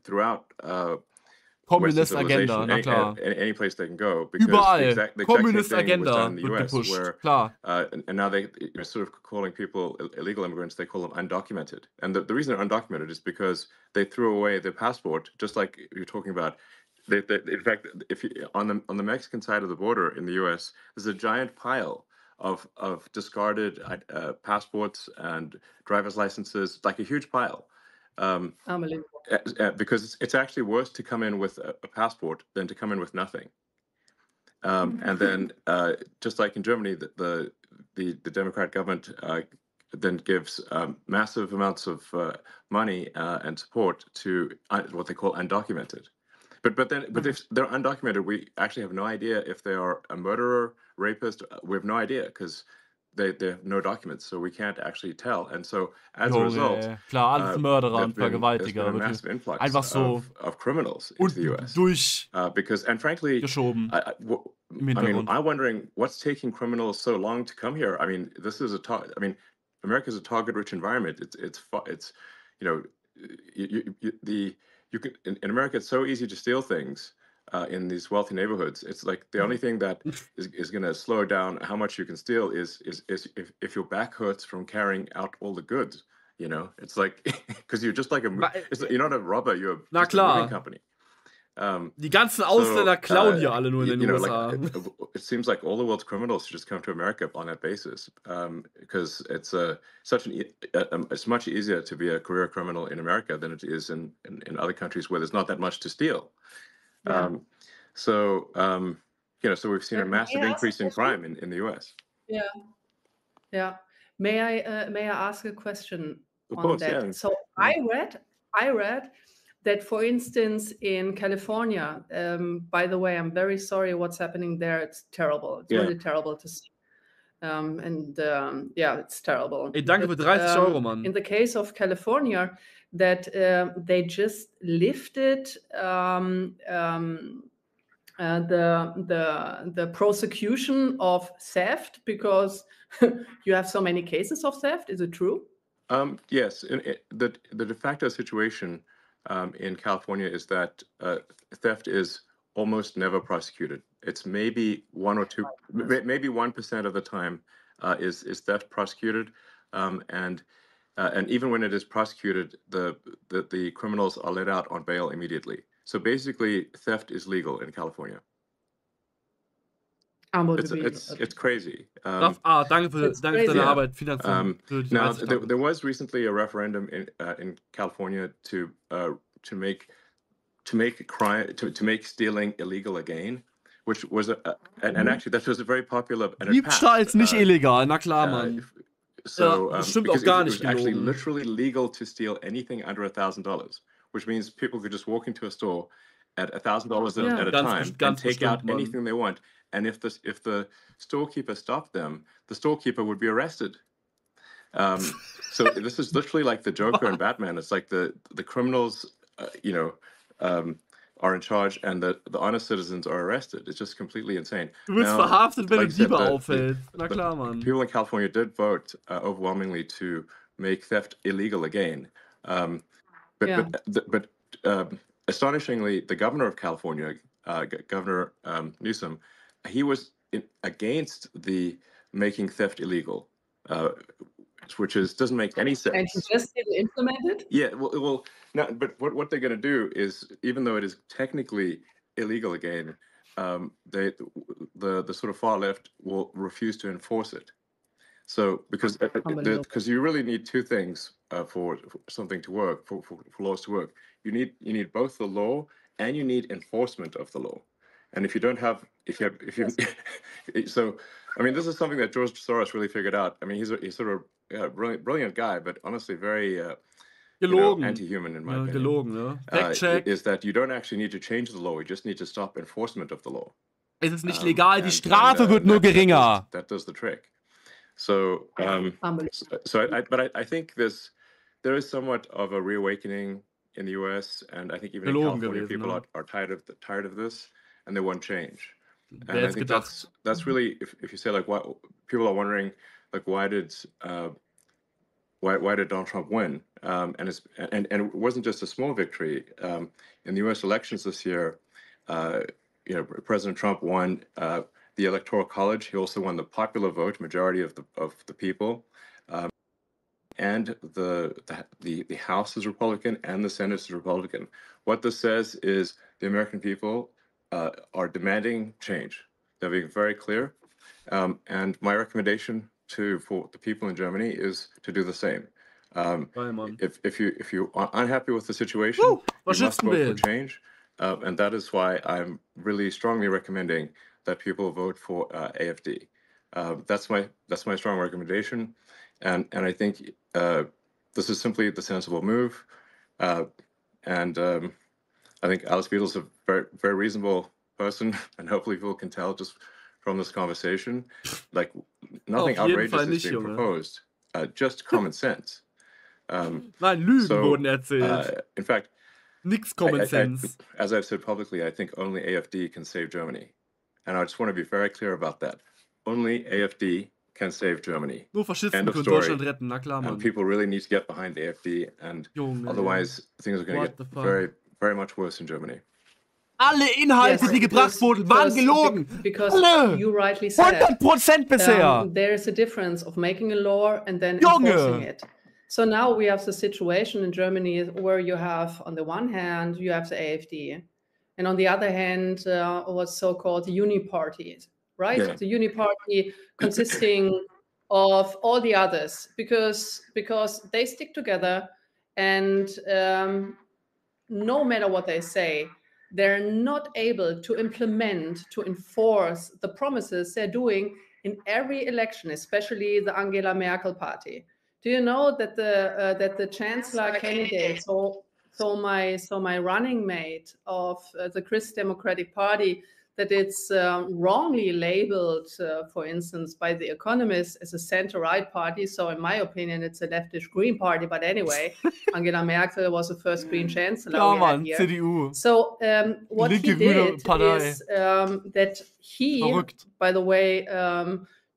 throughout Kommunist Agenda, na klar. Any place they can go. Überall. Kommunist Agenda wird gepusht, klar. And now they're sort of calling people illegal immigrants, they call them undocumented. And the reason they're undocumented is because they threw away their passport, just like you're talking about. In fact, if you, on the Mexican side of the border in the U.S., there's a giant pile of discarded passports and driver's licenses, like a huge pile. Unbelievable. Because it's actually worse to come in with a passport than to come in with nothing. And then, just like in Germany, the Democrat government then gives massive amounts of money and support to what they call undocumented. But if they're undocumented, we actually have no idea if they are a murderer, rapist. We have no idea because they have no documents, so we can't actually tell. And so as a result, klar, alles Mörderer und there's been Vergewaltiger. a massive influx Einfach so of criminals into the US. Because, and frankly, geschoben. I'm wondering what's taking criminals so long to come here. I mean, this is America's a target-rich environment. It's you know, you can in America it's so easy to steal things. In these wealthy neighborhoods, it's like the only thing that is going to slow down how much you can steal is if your back hurts from carrying out all the goods. You know, it's like because you're just like you're not a robber, you're just a moving company. Die ganzen Ausländer klauen hier alle nur in den USA. It seems like all the world's criminals should just come to America on that basis, because it's it's much easier to be a career criminal in America than it is in other countries where there's not that much to steal. Yeah. So we've seen a massive increase in crime in the US. Yeah. May I ask a question Of on course, that? yeah. So I read that, for instance, in California, by the way, I'm very sorry what's happening there. It's terrible. It's really terrible to see. Yeah, it's terrible. Ey, danke für 30 Euro, Mann. In the case of California, that they just lifted the prosecution of theft because you have so many cases of theft. Is it true? Yes. The de facto situation in California is that theft is almost never prosecuted. It's maybe 1 or 2, maybe 1% of the time is theft prosecuted, and even when it is prosecuted, the criminals are let out on bail immediately. So basically, theft is legal in California. It's crazy. Danke für deine Arbeit. Vielen Dank für die Now, 30 Tage. there was recently a referendum in California to make stealing illegal again, which was and actually that was a very popular. Diebstahl ist nicht illegal, na klar, Mann. So das stimmt auch gar nicht. It was actually literally legal to steal anything under $1,000, which means people could just walk into a store at $1,000 at a time and take out anything they want. And if the storekeeper stopped them, the storekeeper would be arrested. So this is literally like the Joker and Batman. It's like the criminals, are in charge, and the honest citizens are arrested. It's just completely insane. Du wirst verhaftet, wenn du Diebe auffällst. Na klar, Mann. People in California did vote overwhelmingly to make theft illegal again. But astonishingly, the governor of California, Governor Newsom, he was against the making theft illegal, which doesn't make any sense. And he just didn't implement it? Yeah, well, no, but what they're going to do is, even though it is technically illegal again, the sort of far left will refuse to enforce it. So because you really need two things for something to work, for laws to work. You need both the law and you need enforcement of the law. And if you don't have, so I mean, this is something that George Soros really figured out. I mean, he's sort of a brilliant guy, but honestly very anti-human in my opinion. Gelogen, ne? Fact-check. Is that you don't actually need to change the law. You just need to stop enforcement of the law. Es ist nicht legal, die Strafe wird nur geringer. That does the trick. So, I think there is somewhat of a reawakening in the U.S. and I think even in California, people are tired of this and they want change. And I think that's really, if you say like, why people are wondering, like, why did Donald Trump win? And it wasn't just a small victory. In the U.S. elections this year, President Trump won the Electoral College. He also won the popular vote, majority of the people, and the House is Republican and the Senate is Republican. What this says is the American people are demanding change. They're being very clear, and my recommendation for the people in Germany is to do the same. If you are unhappy with the situation, you must vote for change, and that is why I'm really strongly recommending that people vote for AfD. That's my strong recommendation, and I think this is simply the sensible move, and I think Alice Weidel is a very, very reasonable person, and hopefully people can tell just from this conversation, like nothing outrageous is being proposed, just common sense. Nein, Lügen wurden erzählt. In fact, nix common sense. As I've said publicly, I think only AfD can save Germany. And I just want to be very clear about that. Only AfD can save Germany. Nur Faschisten können Deutschland retten, na klar, Mann. And people really need to get behind AfD, and otherwise things are going to get very, very much worse in Germany. Alle Inhalte, die gebracht wurden, waren gelogen. Because Alle. You rightly said 100% bisher. There is a difference of making a law and then enforcing it. So now we have the situation in Germany where you have, on the one hand, you have the AfD, and on the other hand, what's so-called uniparties, right? Yeah. The uniparty consisting of all the others, because they stick together, and no matter what they say, they're not able to implement, to enforce the promises they're doing in every election, especially the Angela Merkel party. Do you know that the chancellor candidate, so So my running mate of the Christ Democratic Party, that it's wrongly labeled, for instance, by The Economist as a center-right party. So in my opinion, it's a leftish Green party. But anyway, Angela Merkel was the first Green Chancellor Ja, we had Mann, here. CDU. So what he Linke grüne did Partei. is that he, Verrückt. by the way,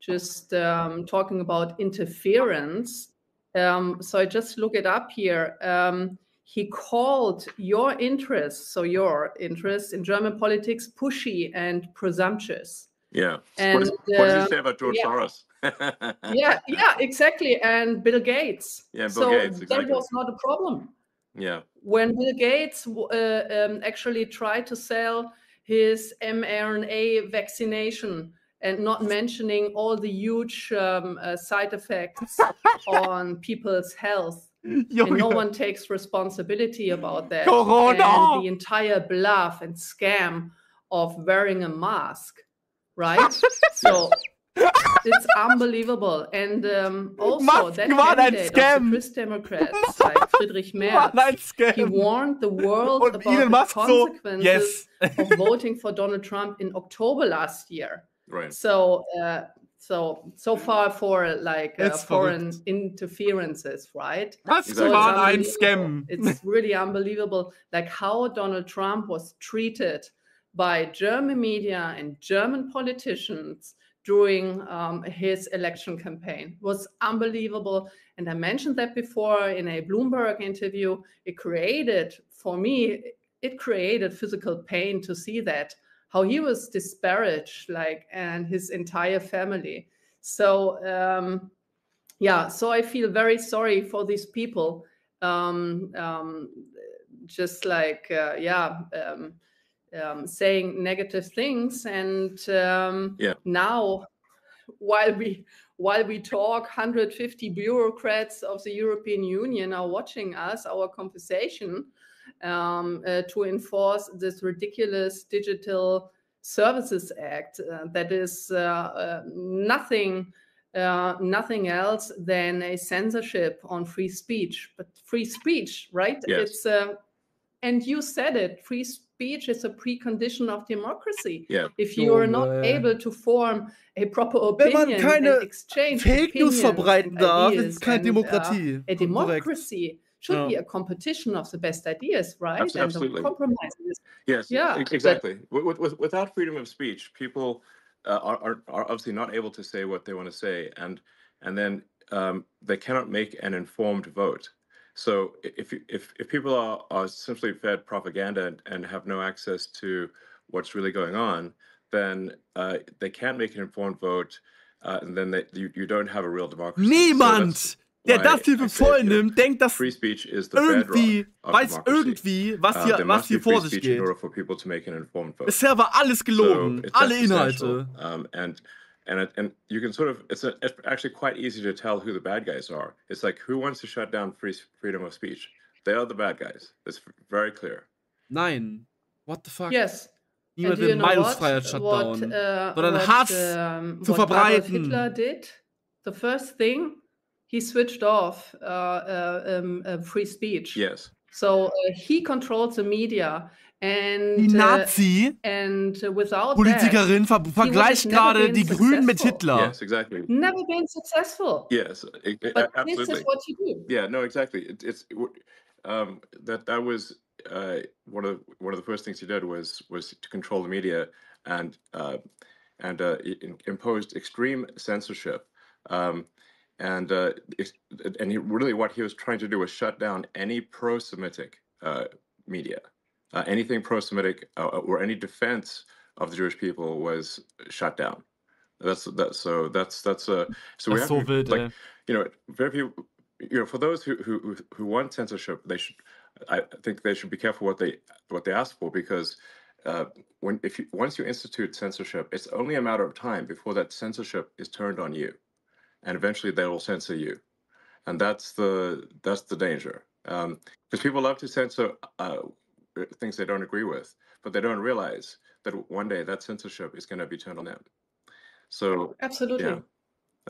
just talking about interference. So I just look it up here. He called your interests in German politics, pushy and presumptuous. Yeah. And what did you say about George Soros? yeah, exactly. And Bill Gates. Yeah, Bill Gates, exactly. That was not a problem. Yeah. When Bill Gates actually tried to sell his mRNA vaccination and not mentioning all the huge side effects on people's health. And no one takes responsibility about that. Corona! And the entire bluff and scam of wearing a mask, right? So it's unbelievable. And also Musk that war ein candidate of the Scam. Christ Democrats, like Friedrich Merz, he warned the world Und about Elon the Musk so, consequences yes. of voting for Donald Trump in October last year. Right. So so far for like It's foreign verrückt. interferences, right? Musk So war ein it's Scam. It's really unbelievable, like how Donald Trump was treated by German media and German politicians during his election campaign. It was unbelievable. And I mentioned that before in a Bloomberg interview. It created, for me, it created physical pain to see that, how he was disparaged, like, and his entire family. So yeah, so I feel very sorry for these people. Just like saying negative things, and now while we talk, 150 bureaucrats of the European Union are watching us, our conversation, to enforce this ridiculous Digital Services Act that is nothing else than a censorship on free speech. But free speech, right? Yes. It's and you said it, free speech is a precondition of democracy. Yeah. If you are not able to form a proper opinion and exchange Fake News opinions verbreiten and darf, ideas, ist keine and, Demokratie. a democracy should be a competition of the best ideas, right? Absolutely. And the compromises. Yes, Yeah, exactly. Without freedom of speech, people are obviously not able to say what they want to say, and then they cannot make an informed vote. So if people are simply fed propaganda and have no access to what's really going on, then they can't make an informed vote, and then you don't have a real democracy. Niemand, der das hier für voll nimmt, denkt, dass free speech is the irgendwie, bedrock of weiß democracy. irgendwie, was hier vor sich geht. In order for people to make an informed vote. Bisher war alles gelogen, So alle Inhalte. And you can sort of, it's actually quite easy to tell who the bad guys are. It's like, who wants to shut down freedom of speech? They are the bad guys. It's very clear. Nein. What the fuck? Yes. Niemand will Meinungsfreiheit shutdown, sondern Hass zu verbreiten. Hitler did, the first thing, he switched off free speech. Yes. So he controlled the media. And, die Nazi-Politikerin vergleicht gerade die Grünen mit Hitler. Yes, exactly. Never been successful. Yes, but absolutely. This is what you do. Yeah, no, exactly. That was one of the first things he did was to control the media and imposed extreme censorship. And what he was trying to do was shut down any pro-Semitic media. Anything pro-Semitic or any defense of the Jewish people was shut down. So we have to, like, very few, for those who want censorship, I think they should be careful what they ask for, because once you institute censorship, it's only a matter of time before that censorship is turned on you, and eventually they will censor you, and that's the danger. Because people love to censor things they don't agree with, but they don't realize that one day that censorship is going to be turned on them. So absolutely.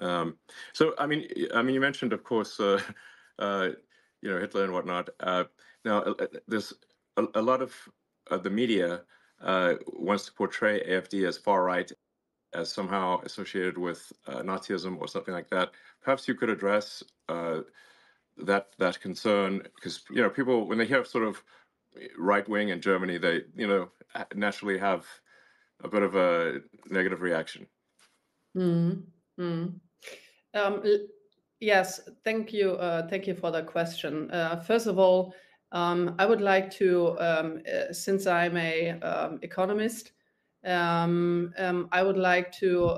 Yeah. So I mean, you mentioned, of course, Hitler and whatnot. Now, there's a lot of the media wants to portray AfD as far right, as somehow associated with Nazism or something like that. Perhaps you could address that concern, because people, when they hear sort of right wing in Germany, they naturally have a bit of a negative reaction. Yes, thank you for the question. First of all, I would like to, since I'm a economist, I would like to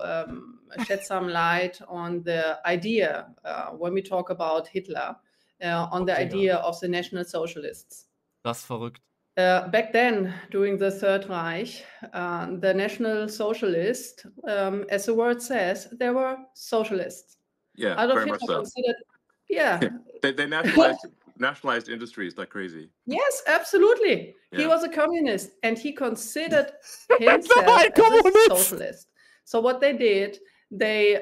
shed some light on the idea, when we talk about Hitler, on the idea of the National Socialists. Das ist verrückt. Back then, during the Third Reich, the National Socialists, as the word says, they were socialists. Yeah, Adolf very Hitler much so. They nationalized industries like crazy. Yes, absolutely. Yeah. He was a communist, and he considered himself as a socialist. So what they did, they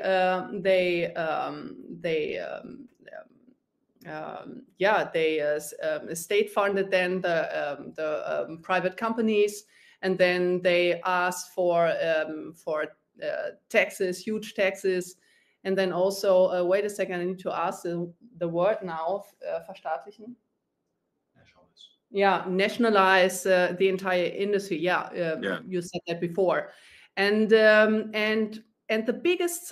state funded then the private companies, and then they asked for taxes, huge taxes, and then also wait a second, I need to ask the word now, verstaatlichen. Yeah, nationalize the entire industry. You said that before, and the biggest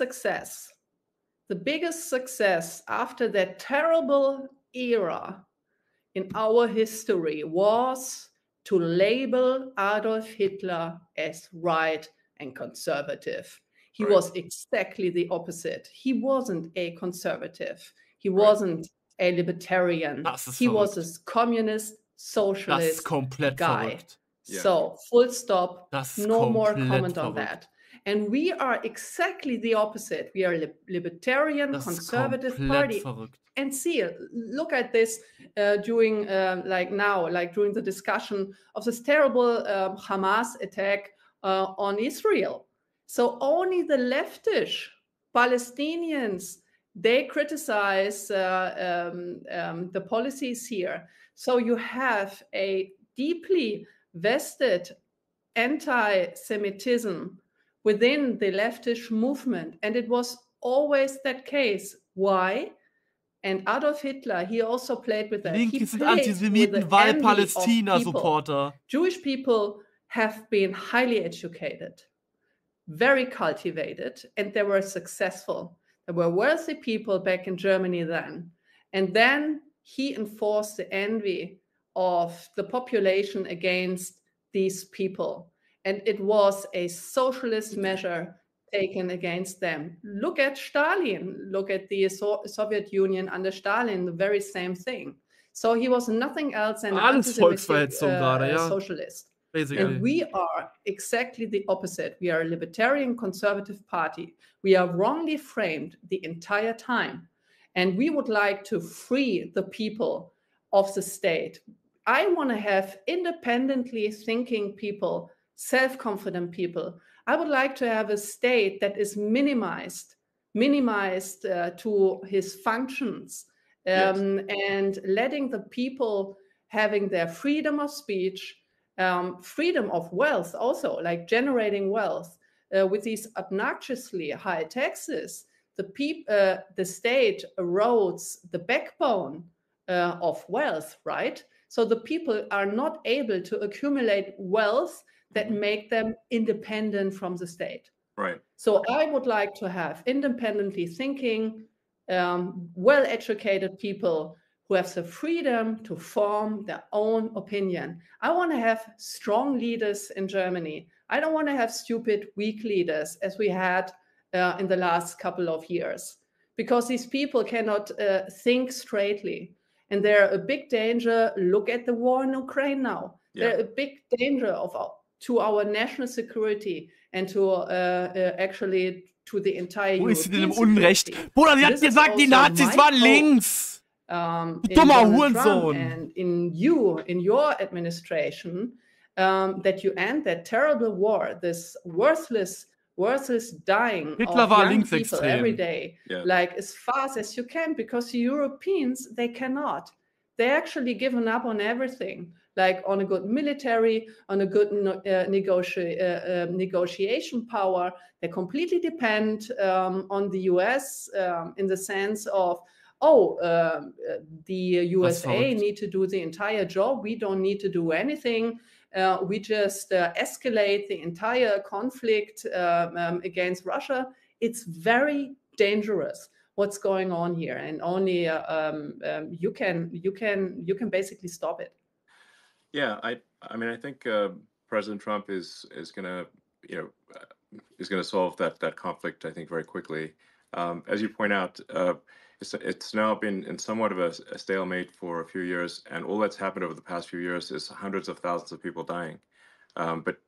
success after that terrible era in our history was to label Adolf Hitler as right and conservative. He was exactly the opposite. He wasn't a conservative. He wasn't a libertarian. He was a communist, socialist guy. So, full stop. No more comment on that. And we are exactly the opposite. We are a libertarian, conservative party. And see, look at this during during the discussion of this terrible Hamas attack on Israel. So only the leftish Palestinians, they criticize the policies here. So you have a deeply vested anti-Semitism within the leftish movement. And it was always that case. Why? And Adolf Hitler, he also played with that. Linke sind Antisemiten, weil Palästina-Supporter. Jewish people have been highly educated, very cultivated, and they were successful. There were wealthy people back in Germany then. And then he enforced the envy of the population against these people. And it was a socialist measure taken against them. Look at Stalin. Look at the Soviet Union under Stalin, the very same thing. So he was nothing else than an anti-Semitic socialist. Basically. And we are exactly the opposite. We are a libertarian conservative party. We are wrongly framed the entire time. And we would like to free the people of the state. I want to have independently thinking people, self-confident people. I would like to have a state that is minimized to his functions, and letting the people having their freedom of speech, freedom of wealth also, like generating wealth. With these obnoxiously high taxes, the state erodes the backbone of wealth, right? So the people are not able to accumulate wealth that make them independent from the state. Right. So I would like to have independently thinking, well-educated people who have the freedom to form their own opinion. I want to have strong leaders in Germany. I don't want to have stupid, weak leaders as we had in the last couple of years, because these people cannot think straightly. And they're a big danger. Look at the war in Ukraine now. They're a big danger to our national security and to actually to the entire Wo ist sie denn im Unrecht? Bruder, sie hat gesagt, die Nazis waren links. Dummer Hurensohn. And in your administration, that you end that terrible war, this worthless dying Hitler of war young people linksextrem. every day, like as fast as you can, because the Europeans, they cannot. they actually given up on everything, like on a good military, on a good negotiation power. They completely depend on the US in the sense of, the USA need to do the entire job. We don't need to do anything. We just escalate the entire conflict against Russia. It's very dangerous what's going on here, and only you can basically stop it. Yeah, I mean, I think President Trump is gonna solve that conflict, I think, very quickly. As you point out, it's now been in somewhat of a stalemate for a few years, and all that's happened over the past few years is hundreds of thousands of people dying, but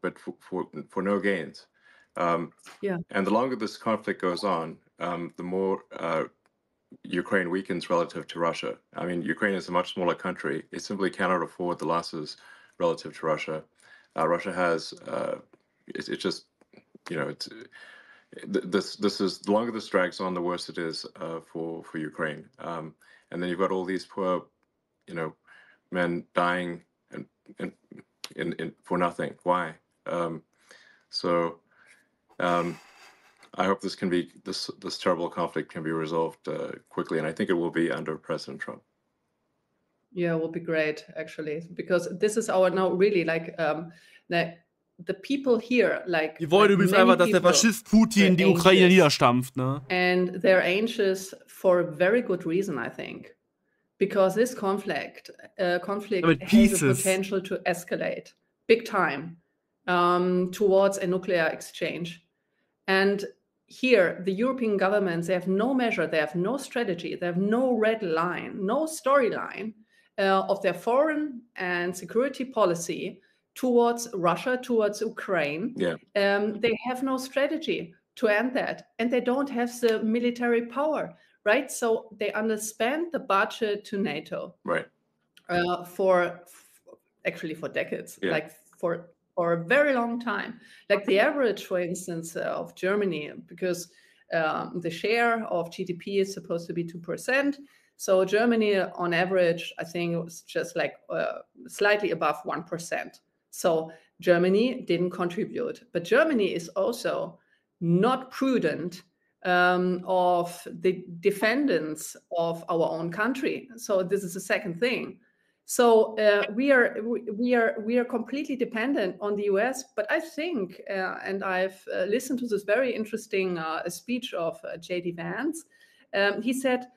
for no gains. Yeah. And the longer this conflict goes on, the more Ukraine weakens relative to Russia. I mean, Ukraine is a much smaller country. It simply cannot afford the losses relative to Russia. Russia has, it's just, it's this is, the longer this drags on, the worse it is for Ukraine. And then you've got all these poor, men dying and for nothing. Why? I hope this terrible conflict can be resolved quickly, and I think it will be under President Trump. Yeah, it will be great, actually, because this is our now really like the people here, like. Die wollen übrigens einfach, dass der Faschist Putin die Ukraine niederstampft, ne? And they're anxious for a very good reason, I think, because this conflict has the potential to escalate big time towards a nuclear exchange. And here, the European governments, they have no measure, they have no strategy, they have no red line, no storyline of their foreign and security policy towards Russia, towards Ukraine. Yeah. They have no strategy to end that, and they don't have the military power, right? So they underspend the budget to NATO, right? For decades, yeah. like for a very long time. Like the average, for instance, of Germany, because the share of GDP is supposed to be 2%. So Germany, on average, I think it was just like slightly above 1%. So Germany didn't contribute. But Germany is also not prudent of the defendants of our own country. So this is the second thing. So we are completely dependent on the US. But I think, and I've listened to this very interesting speech of J.D. Vance. He said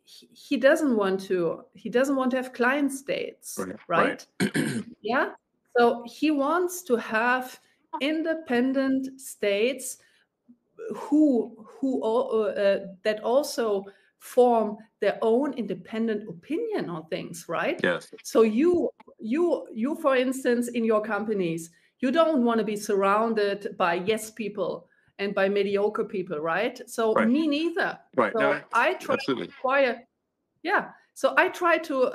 he doesn't want to have client states, right? Yeah. So he wants to have independent states who that also form their own independent opinion on things, right? Yes. So you, for instance, in your companies, you don't want to be surrounded by yes people and by mediocre people, right? So me neither. Right. So no, I try absolutely. to acquire. Yeah. So I try to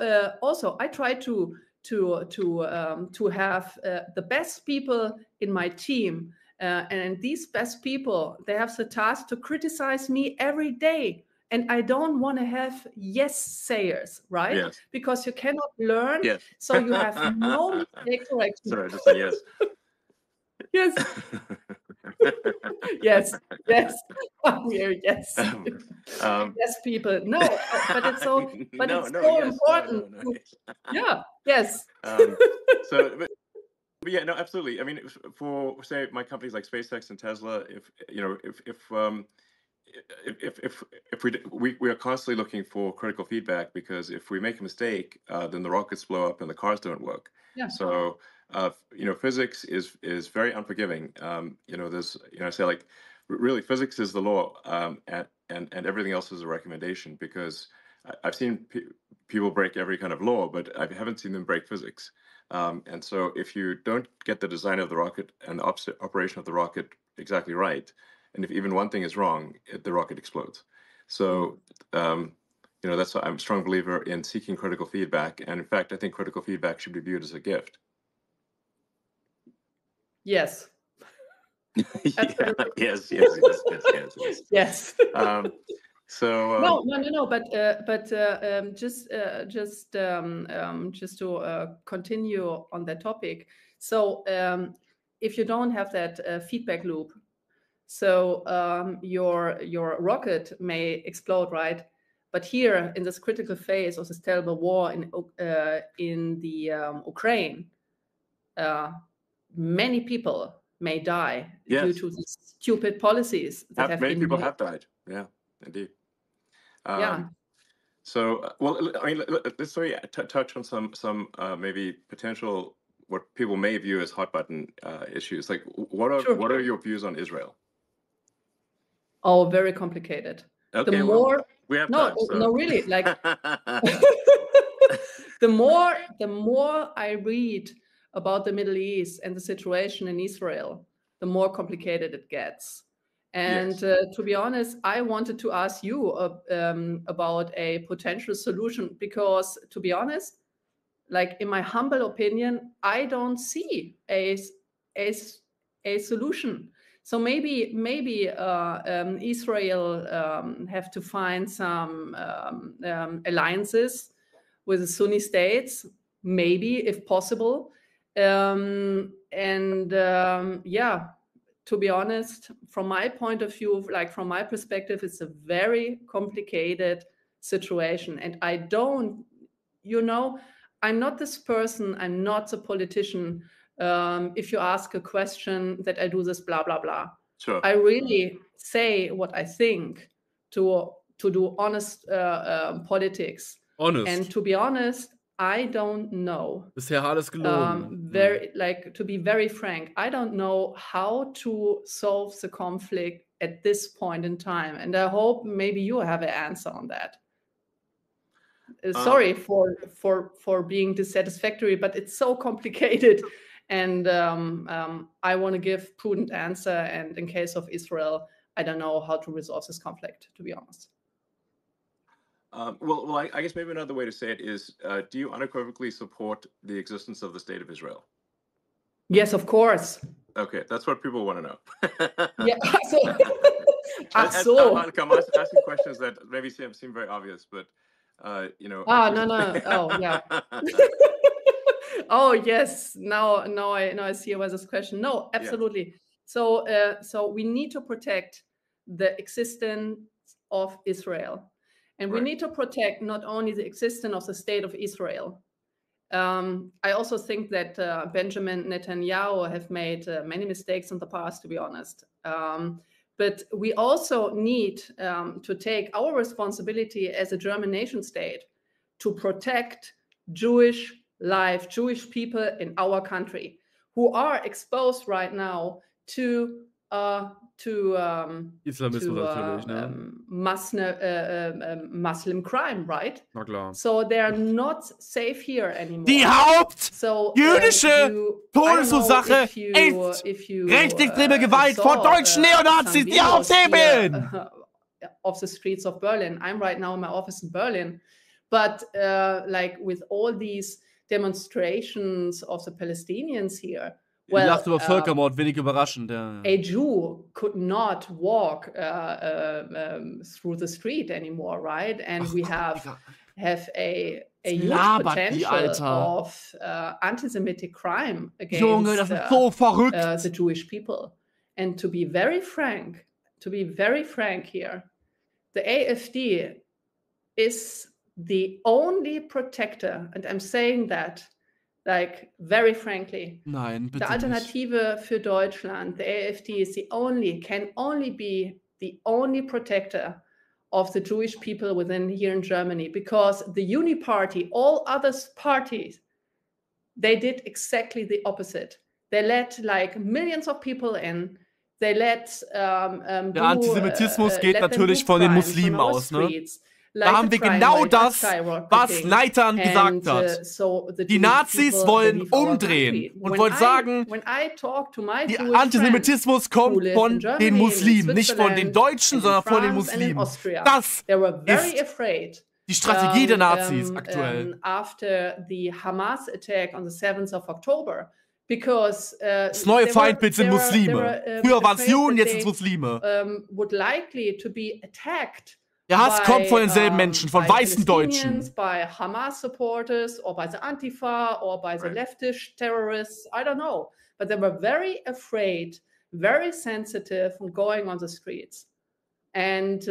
to have the best people in my team. And these best people, they have the task to criticize me every day. And I don't want to have yes-sayers, right? Yes. Because you cannot learn. Yes. So you have no mistake correction. Sorry, just say yes. Yes. yes. Yes. Yes. Yes, people. No, but it's so. But it's so important. Yeah. Yes. But yeah, no, absolutely. I mean, for say my companies like SpaceX and Tesla, if we are constantly looking for critical feedback, because if we make a mistake, then the rockets blow up and the cars don't work. Yeah. So physics is very unforgiving. There's I say, like, really, physics is the law, and everything else is a recommendation, because I've seen people break every kind of law, but I haven't seen them break physics. And so if you don't get the design of the rocket and the operation of the rocket exactly right, and if even one thing is wrong, the rocket explodes. So, that's why I'm a strong believer in seeking critical feedback. And in fact, I think critical feedback should be viewed as a gift. Yes. Yes. Yes. So no. But just to continue on that topic. So if you don't have that feedback loop, so your rocket may explode, right? But here in this critical phase of this terrible war in the Ukraine, many people may die due to these stupid policies that have many been people made. have died. Yeah, indeed. Yeah. So, well, I mean, let's touch on some maybe potential what people may view as hot button issues. Like, what are your views on Israel? Oh, very complicated. Okay, the more we have time, so. no, really, like the more I read about the Middle East and the situation in Israel, the more complicated it gets. And to be honest, I wanted to ask you about a potential solution, because to be honest, like in my humble opinion, I don't see a solution. So maybe Israel have to find some alliances with the Sunni states, maybe if possible. To be honest, from my point of view, like from my perspective, it's a very complicated situation. And I don't, I'm not this person, I'm not a politician. If you ask a question that I do this blah, blah, blah. Sure. I really say what I think to do honest politics. Honest. And to be honest, I don't know. Bisher alles gelogen. To be very frank, I don't know how to solve the conflict at this point in time. And I hope maybe you have an answer on that. Sorry for being dissatisfactory, but it's so complicated. And I want to give prudent answer. And in case of Israel, I don't know how to resolve this conflict, to be honest. Well, I guess maybe another way to say it is, do you unequivocally support the existence of the state of Israel? Yes, of course. Okay, that's what people want to know. Yeah, I'm asking questions that maybe seem very obvious, but no. Oh, yeah. Oh, yes. Now I see where this question. No, absolutely. Yeah. So we need to protect the existence of Israel. And we need to protect not only the existence of the state of Israel. I also think that Benjamin Netanyahu have made many mistakes in the past, to be honest. But we also need to take our responsibility as a German nation state to protect Jewish life, Jewish people in our country who are exposed right now to Muslim crime, right? Na klar. So they're not safe here anymore. Die hauptjüdische Todesursache ist rechtsextreme Gewalt von deutschen Neonazis, die aufheben! Of the streets of Berlin. I'm right now in my office in Berlin. But like with all these demonstrations of the Palestinians here, well, lacht über Völkermord, wenig überraschend. Ja. A Jew could not walk through the street anymore, right? And we have a huge potential of anti-Semitic crime against Junge, das ist so verrückt. The Jewish people. And to be very frank here, the AfD is the only protector, and I'm saying that like very frankly. Nein, bitte the Alternative für Deutschland, the AfD, can only be the only protector of the Jewish people within here in Germany, because the Uni Party, all other parties, they did exactly the opposite. They let like millions of people in. They let der Antisemitismus geht natürlich von den Muslimen aus, ne? Da haben wir genau das, was Leitern gesagt hat. Die Nazis wollen umdrehen und wollen sagen, der Antisemitismus kommt von den Muslimen, nicht von den Deutschen, sondern von den Muslimen. Das ist die Strategie der Nazis aktuell. After the Hamas attack on the 7th of October. Because, das neue Feindbild sind Muslime. Früher waren es Juden, jetzt sind es Muslime. Would likely to be attacked Der Hass kommt von denselben Menschen, von weißen Palestinians, Deutschen. by Hamas supporters, or by the Antifa, or by the leftist terrorists. I don't know. But they were very afraid, very sensitive from going on the streets. And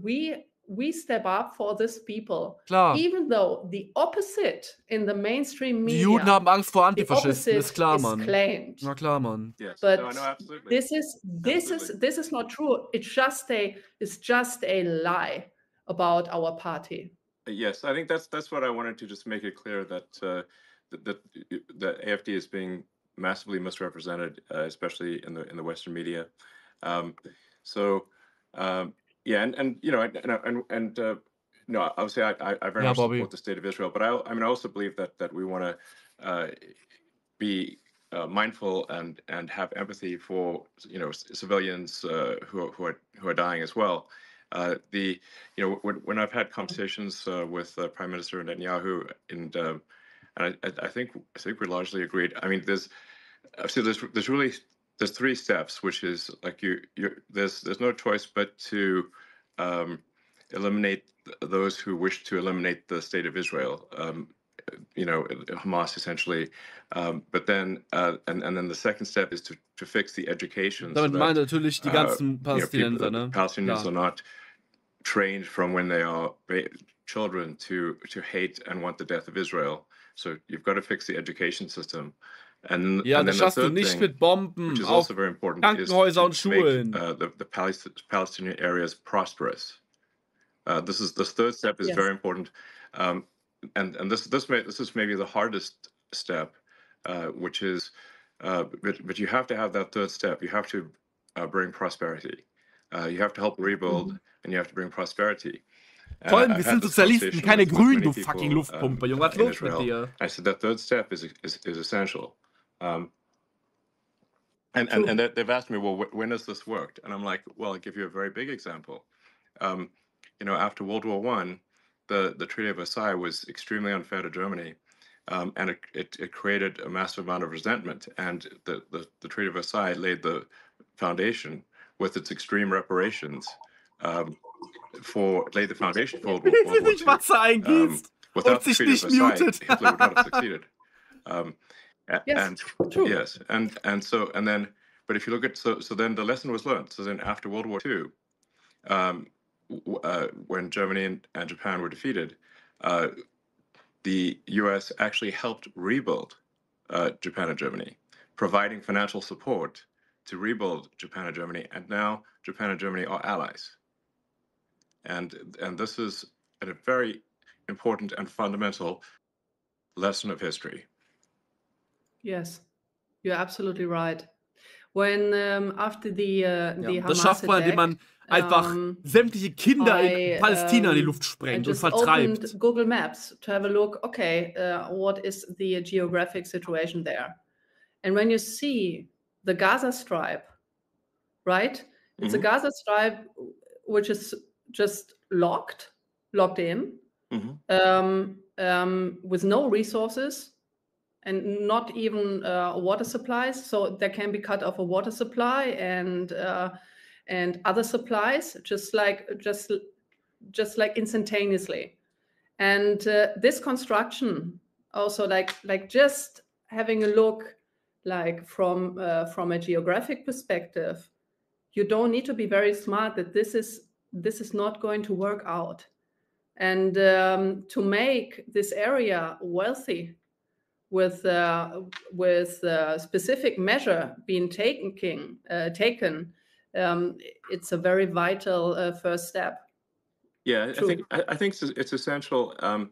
we step up for these people. Klar. Even though the opposite in the mainstream media, Die Juden haben Angst vor the Antifaschisten, ist opposite klar, is Mann. claimed. Na klar, Mann. Yes. But No, absolutely. this is not true. It's just a lie about our party. Yes, I think that's what I wanted to just make it clear that that AfD is being massively misrepresented, especially in the Western media. Yeah, and you know, and no, obviously I very much Bobby. support the state of Israel, but I mean I also believe that we want to be mindful and have empathy for civilians who are dying as well. When I've had conversations with Prime Minister Netanyahu, and I think we're largely agreed. I mean, there's three steps, which is like there's no choice but to eliminate those who wish to eliminate the state of Israel. Hamas essentially, but then and then the second step is to fix the education. Damit meint natürlich die ganzen Palästinenser, ne? Palestinians are not trained from when they are children to hate and want the death of Israel. So you've got to fix the education system. And das then schaffst du nicht mit Bomben which is auf also very important, Krankenhäuser und is to make Schulen. the Palestinian areas prosperous. This third step is very important, and this is maybe the hardest step, which is, but you have to have that third step. You have to bring prosperity. You have to help rebuild, and you have to bring prosperity. Vor allem, wir sind Sozialisten, keine Grünen, du fucking Luftpumpe, Junge. Was los mit dir? I said that third step is essential. And they've asked me, well, when has this worked? And I'm like, well, I'll give you a very big example. After World War I, the Treaty of Versailles was extremely unfair to Germany, and it created a massive amount of resentment. And the Treaty of Versailles laid the foundation with its extreme reparations laid the foundation for World War II. Wasser eingießt Without und the sich Treaty of nicht Versailles, mutet. Hitler would not have succeeded. Yes, true. Yes, but if you look at so then the lesson was learned. So then after World War II, when Germany and Japan were defeated, the U.S. actually helped rebuild Japan and Germany, providing financial support to rebuild Japan and Germany, and now Japan and Germany are allies. And this is a very important and fundamental lesson of history. Yes, you're absolutely right. When after the Das Hamas schafft man, indem man einfach sämtliche Kinder in Palästina in die Luft sprengt und vertreibt. Opened Google Maps to have a look. Okay, what is the geographic situation there? And when you see the Gaza Strip, right? It's a Gaza Strip which is just locked in, with no resources and not even water supplies. So there can be cut off a water supply and other supplies, just like instantaneously. And this construction also like just having a look like from a geographic perspective, you don't need to be very smart that this is not going to work out. And to make this area wealthy with specific measure being taken, it's a very vital first step. Yeah, I think it's essential, and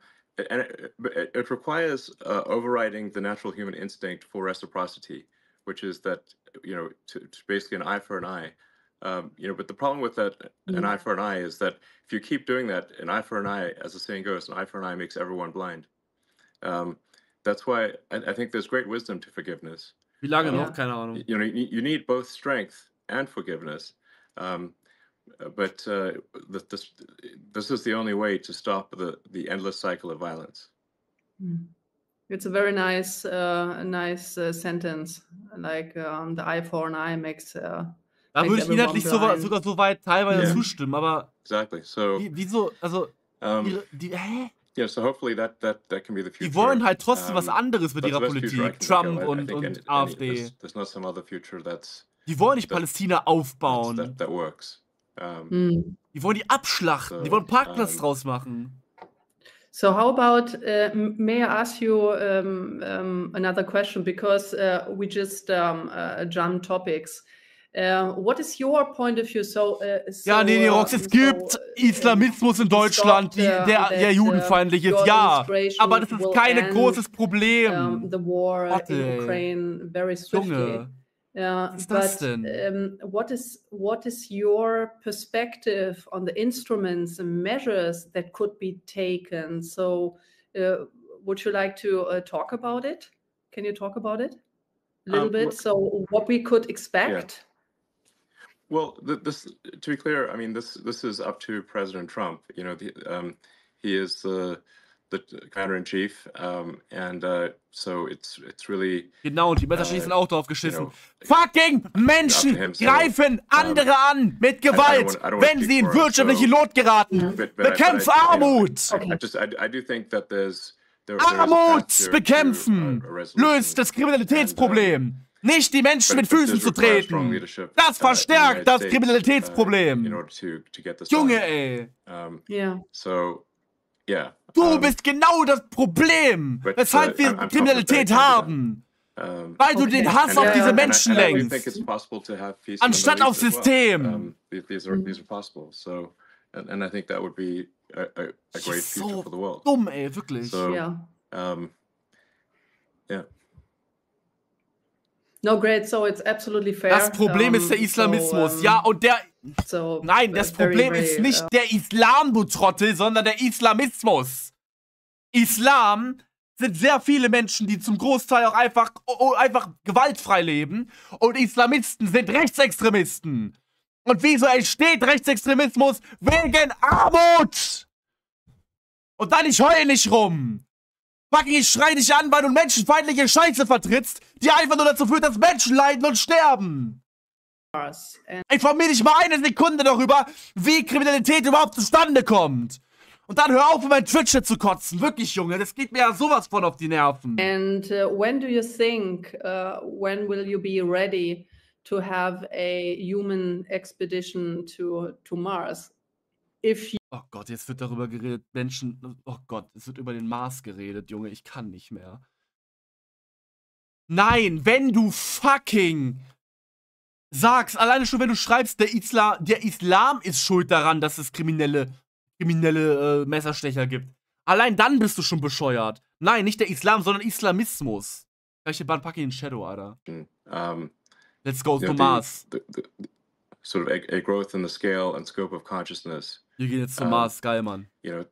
it requires overriding the natural human instinct for reciprocity, which is that to basically an eye for an eye. But the problem with that, an eye for an eye, is that if you keep doing that, an eye for an eye, as the saying goes, an eye for an eye makes everyone blind. That's why I think there's great wisdom to forgiveness. Wie lange noch? Keine Ahnung. You need both strength and forgiveness. But this is the only way to stop the endless cycle of violence. It's a very nice sentence. Like the eye for an eye makes Da würde ich everyone inhaltlich blind. sogar so weit teilweise Yeah. zustimmen, aber Exactly. So, wieso, also, um, yeah, so hopefully that can be the future. Die wollen halt trotzdem was anderes mit That's ihrer the best future I Politik, can think of. Trump I think und AfD. there's not some other future Die wollen nicht Palästina aufbauen. that works. Die wollen die abschlachten. Die wollen Parkplatz draus machen. So how about, may I ask you another question, because we just jumped topics. What is your point of view? Ja, nee, Rox, es gibt Islamismus in Deutschland, der judenfeindlich ist, ja. Aber das ist kein großes Problem. The war Gott, in Ukraine very swiftly. Junge. Was ist das denn? What is your perspective on the instruments and measures that could be taken? So, would you like to talk about it? Can you talk about it a little bit? Look, So, what we could expect? Well, this, to be clear, I mean, this is up to President Trump. You know, he is the commander-in-chief, and so it's really. Genau, und die Messerschmiede sind auch drauf geschissen. Fucking Menschen greifen andere an mit Gewalt, wenn sie in wirtschaftliche Not geraten. Bekämpf Armut! I do think that there's Armut bekämpfen! Löst das Kriminalitätsproblem! Nicht die Menschen mit Füßen zu treten. Das verstärkt das Kriminalitätsproblem. Junge, ey. Du bist genau das Problem, weshalb wir Kriminalität haben. Weil du den Hass auf diese Menschen lenkst. Anstatt aufs System. Das ist so dumm, ey, wirklich. No, great. So it's absolutely fair. Das Problem ist der Islamismus, ja, und der... Nein, das Problem ist nicht der Islam, du Trottel, sondern der Islamismus. Islam sind sehr viele Menschen, die zum Großteil auch einfach gewaltfrei leben, und Islamisten sind Rechtsextremisten. Und wieso entsteht Rechtsextremismus? Wegen Armut! Und dann ich heul nicht rum. Fucking, ich schrei dich an, weil du menschenfeindliche Scheiße vertrittst, die einfach nur dazu führt, dass Menschen leiden und sterben. Informier dich mal eine Sekunde darüber, wie Kriminalität überhaupt zustande kommt. Und dann hör auf, mein Twitch zu kotzen. Wirklich, Junge, das geht mir ja sowas von auf die Nerven. And when do you think, when will you be ready to have a human expedition to Mars? Oh Gott, jetzt wird darüber geredet, Menschen, oh Gott, es wird über den Mars geredet, Junge, ich kann nicht mehr. Nein, wenn du fucking sagst, alleine schon wenn du schreibst, der Islam ist schuld daran, dass es kriminelle Messerstecher gibt. Allein dann bist du schon bescheuert. Nein, nicht der Islam, sondern Islamismus. Welche Band packe ich in Shadow, Alter? Let's go to Mars. Sort of a growth in the scale and scope of consciousness. Wir gehen jetzt zum Mars, geil, Mann. You know,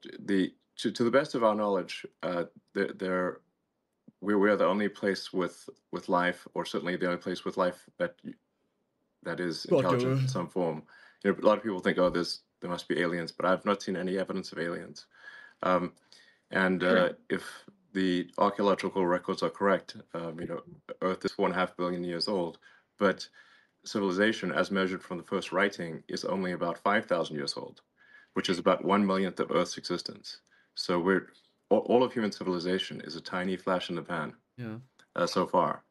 to the best of our knowledge, we are the only place with life, or certainly the only place with life that is intelligent in some form. You know, a lot of people think, oh, there must be aliens, but I've not seen any evidence of aliens. If the archaeological records are correct, you know, Earth is 4.5 billion years old, but civilization, as measured from the first writing, is only about 5,000 years old, which is about 1/millionth of Earth's existence. So all of human civilization is a tiny flash in the pan, so far.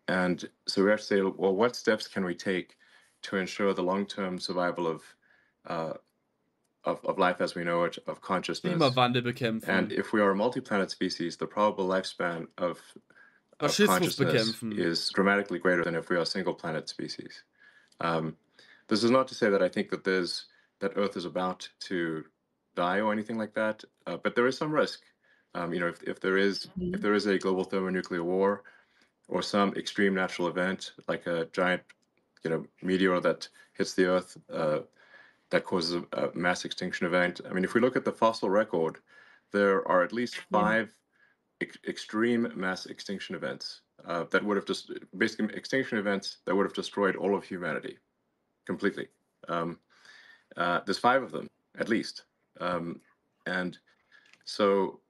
And so we have to say, well, what steps can we take to ensure the long-term survival of life as we know it, of consciousness? Klimawandel bekämpfen. And if we are a multi-planet species, the probable lifespan of consciousness is dramatically greater than if we are a single planet species. This is not to say that I think that Earth is about to die or anything like that, but there is some risk. You know, if there is a global thermonuclear war, or some extreme natural event like a giant, you know, meteor that hits the Earth that causes a mass extinction event. I mean, if we look at the fossil record, there are at least 5 extreme mass extinction events that would have just basically extinction events that would have destroyed all of humanity completely. There's 5 of them at least, and so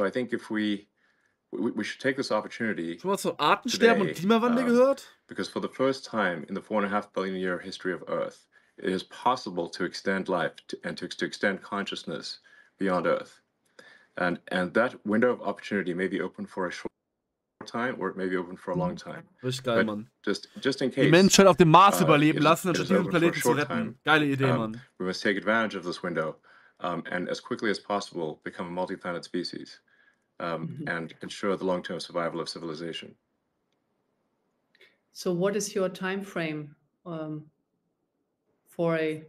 I think if we we should take this opportunity Schon mal zu Artensterben und today, Klimawandel gehört? because for the first time in the 4.5 billion year history of Earth, it is possible to extend life and to extend consciousness beyond Earth. And that window of opportunity may be open for a short time, or it may be open for a long time. Richtig geil, But Mann. just in Die case Menschheit auf dem Mars überleben it lassen, is anstatt diesen open for a Planeten zu short retten. time, Geile Idee, Mann. we must take advantage of this window and as quickly as possible become a multi-planet species and ensure the long-term survival of civilization. So what is your time frame for a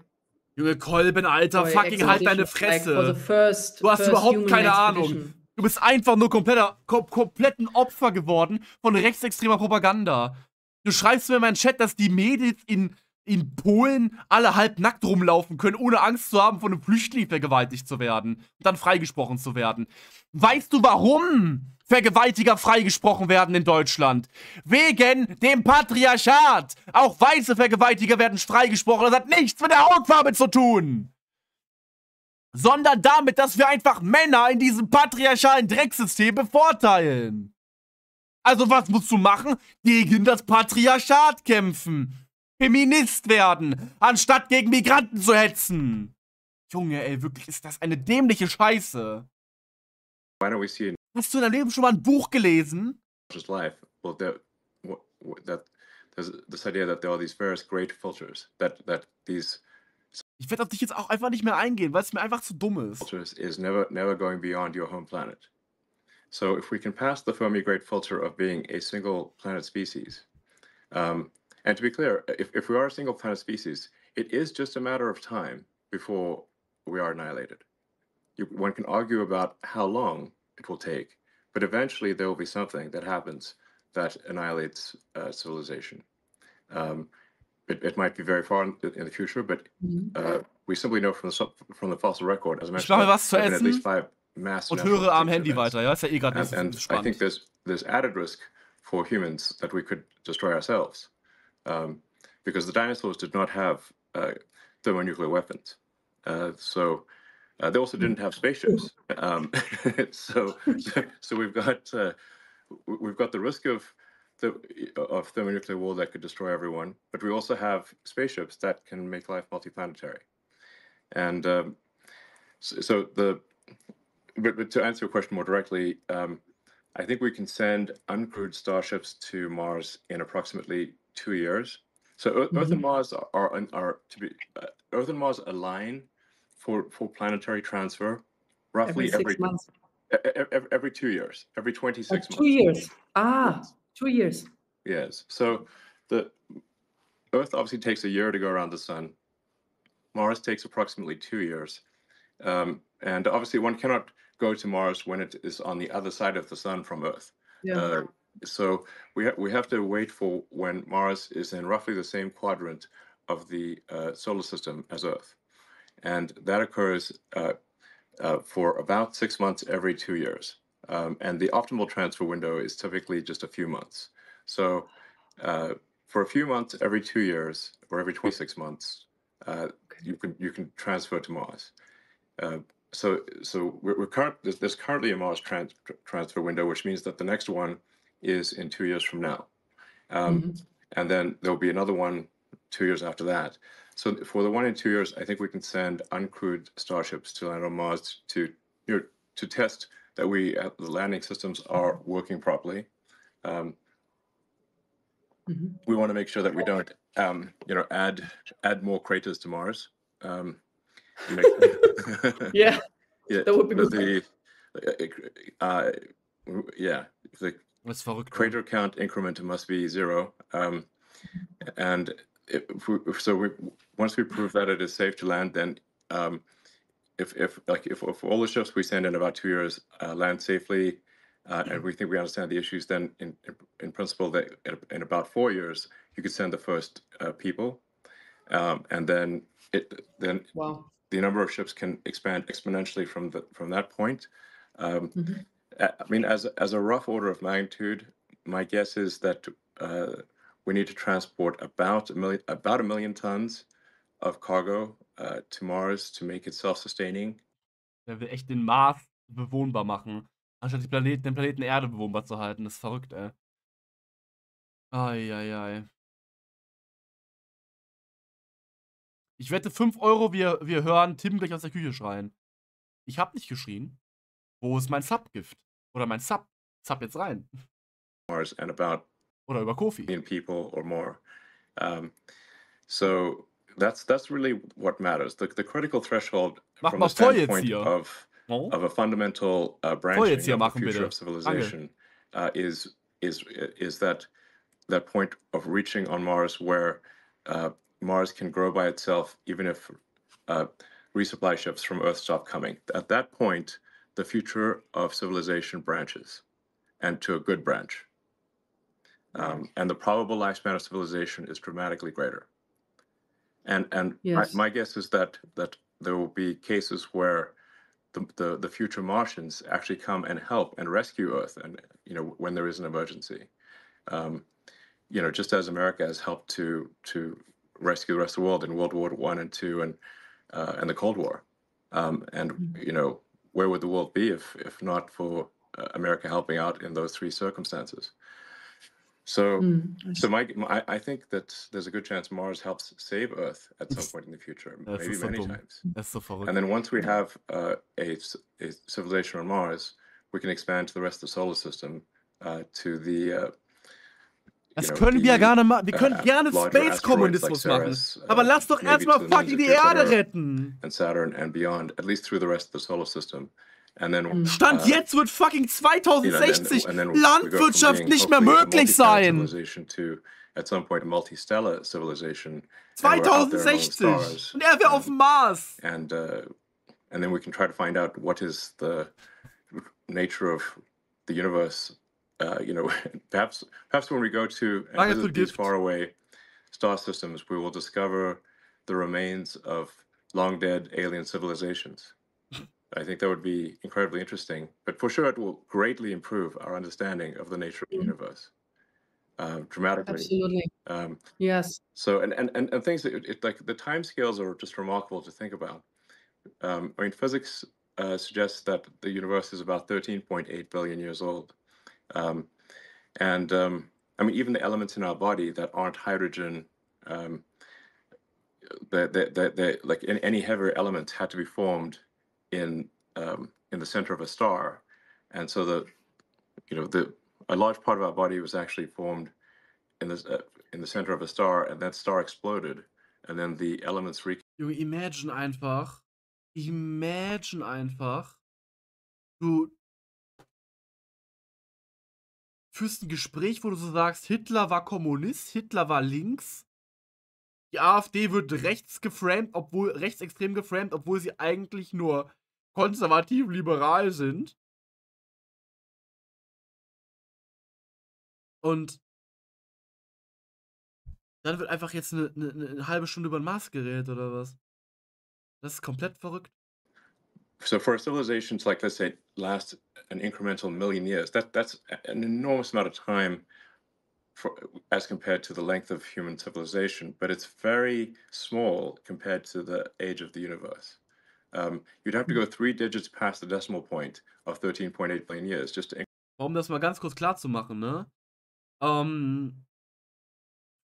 Junge Kolben, Alter, for a fucking halt deine expedition, like for the Fresse. Du hast first überhaupt human keine expedition? Ahnung. Du bist einfach nur kompletten Opfer geworden von rechtsextremer Propaganda. Du schreibst mir in meinen Chat, dass die Mädels in Polen alle halbnackt rumlaufen können, ohne Angst zu haben, von einem Flüchtling vergewaltigt zu werden und dann freigesprochen zu werden. Weißt du, warum Vergewaltiger freigesprochen werden in Deutschland? Wegen dem Patriarchat. Auch weiße Vergewaltiger werden freigesprochen. Das hat nichts mit der Hautfarbe zu tun. Sondern damit, dass wir einfach Männer in diesem patriarchalen Drecksystem bevorteilen. Also was musst du machen? Gegen das Patriarchat kämpfen. Feminist werden, anstatt gegen Migranten zu hetzen. Junge, ey, wirklich ist das eine dämliche Scheiße. Why don't we see Hast du in deinem Leben schon mal ein Buch gelesen? just life? Well, there's this idea that there are these various great filters that these Ich werde auf dich jetzt auch einfach nicht mehr eingehen, weil es mir einfach zu dumm ist. filters is never going beyond your home planet. So if we can pass the Fermi Great filter of being a single planet species, and to be clear, if we are a single planet species, it is just a matter of time before we are annihilated. One can argue about how long it will take, but eventually there will be something that happens that annihilates civilization. It might be very far in the future, but we simply know from the fossil record, as I Ich mache mir mentioned, was zu there have been at least essen 5 mass und natural höre am extinction Handy events. weiter. Ja, ist ja eh gerade nicht so And I think spannend. there's added risk for humans that we could destroy ourselves, because the dinosaurs did not have thermonuclear weapons. So they also didn't have spaceships. So we've got the risk of thermonuclear war that could destroy everyone, but we also have spaceships that can make life multiplanetary. And but to answer your question more directly, I think we can send uncrewed starships to Mars in approximately 2 years. So Earth and Mars Earth and Mars align for planetary transfer roughly Every 6 months. every 2 years, every 26 months. 2 years. Ah, 2 years. Yes. So the Earth obviously takes a year to go around the sun. Mars takes approximately 2 years. And obviously one cannot go to Mars when it is on the other side of the sun from Earth. Yeah. So we have to wait for when Mars is in roughly the same quadrant of the solar system as Earth. And that occurs for about 6 months every 2 years. And the optimal transfer window is typically just a few months. So for a few months every 2 years, or every 26 months, you can transfer to Mars. So there's currently a Mars transfer window, which means that the next one is in 2 years from now. And then there'll be another one 2 years after that. So for the one in 2 years, I think we can send uncrewed starships to land on Mars to test that the landing systems are working properly. We want to make sure that we don't add more craters to Mars. Yeah, Yeah, that would be good. The Das ist verrückt. crater count increment must be 0. And once we prove that it is safe to land, then if all the ships we send in about 2 years land safely, and we think we understand the issues, then in principle that in about 4 years you could send the first people, and then Wow. the number of ships can expand exponentially from that point. I mean, as a rough order of magnitude, my guess is that we need to transport about a million tons of cargo to Mars to make it self-sustaining. Der will echt den Mars bewohnbar machen. Anstatt den Planeten Erde bewohnbar zu halten. Das ist verrückt, ey. Ei. Ich wette 5 Euro, wir hören Tim gleich aus der Küche schreien. Ich hab nicht geschrien. Wo ist mein Subgift? Oder mein Sub? Sub jetzt rein. Mars and about Oder über Kofi. people or more. So that's really what matters. The critical threshold Mach from mal the voll jetzt standpoint hier. of Oh? a fundamental Voll branching jetzt hier of the machen, future bitte. of civilization is that point of reaching on Mars where Mars can grow by itself even if resupply ships from Earth stop coming. At that point, the future of civilization branches, and to a good branch. And the probable lifespan of civilization is dramatically greater. And Yes. my guess is that there will be cases where the future Martians actually come and help and rescue Earth, and when there is an emergency. Just as America has helped to rescue the rest of the world in World War I and II and the Cold War. Where would the world be if not for America helping out in those three circumstances? So I think that there's a good chance Mars helps save Earth at some point in the future, maybe many times. Das ist so verrückt. And then once we have a civilization on Mars, we can expand to the rest of the solar system, to the Das können wir gerne machen. Wir können gerne Space-Kommunismus machen. Aber lass doch erstmal fucking die Erde retten. And Saturn and beyond, at least through the rest of the solar system. And then, Stand jetzt wird fucking 2060 Landwirtschaft nicht mehr möglich sein. To, at some point, a multistellar civilization. 2060! Und er wäre auf dem Mars. And then we can try to find out what is the nature of the universe. Perhaps when we go to and visit these faraway star systems, we will discover the remains of long dead alien civilizations. I think that would be incredibly interesting, but for sure it will greatly improve our understanding of the nature of the universe, dramatically. Absolutely. Yes. So and things like the time scales are just remarkable to think about. Physics suggests that the universe is about 13.8 billion years old. Even the elements in our body that aren't hydrogen, like any heavier element had to be formed in the center of a star, and so a large part of our body was actually formed in the center of a star, and that star exploded, and then the elements. Junge, imagine einfach, du führst ein Gespräch, wo du so sagst, Hitler war Kommunist, Hitler war links, die AfD wird rechtsextrem geframed, obwohl sie eigentlich nur konservativ-liberal sind. Und dann wird einfach jetzt eine halbe Stunde über den Mars geredet, oder was? Das ist komplett verrückt. So for civilizations like, let's say, last an incremental million years, that's an enormous amount of time as compared to the length of human civilization, but it's very small compared to the age of the universe. You'd have to go 3 digits past the decimal point of 13.8 billion years just to. Um das mal ganz kurz klar zu machen, ne?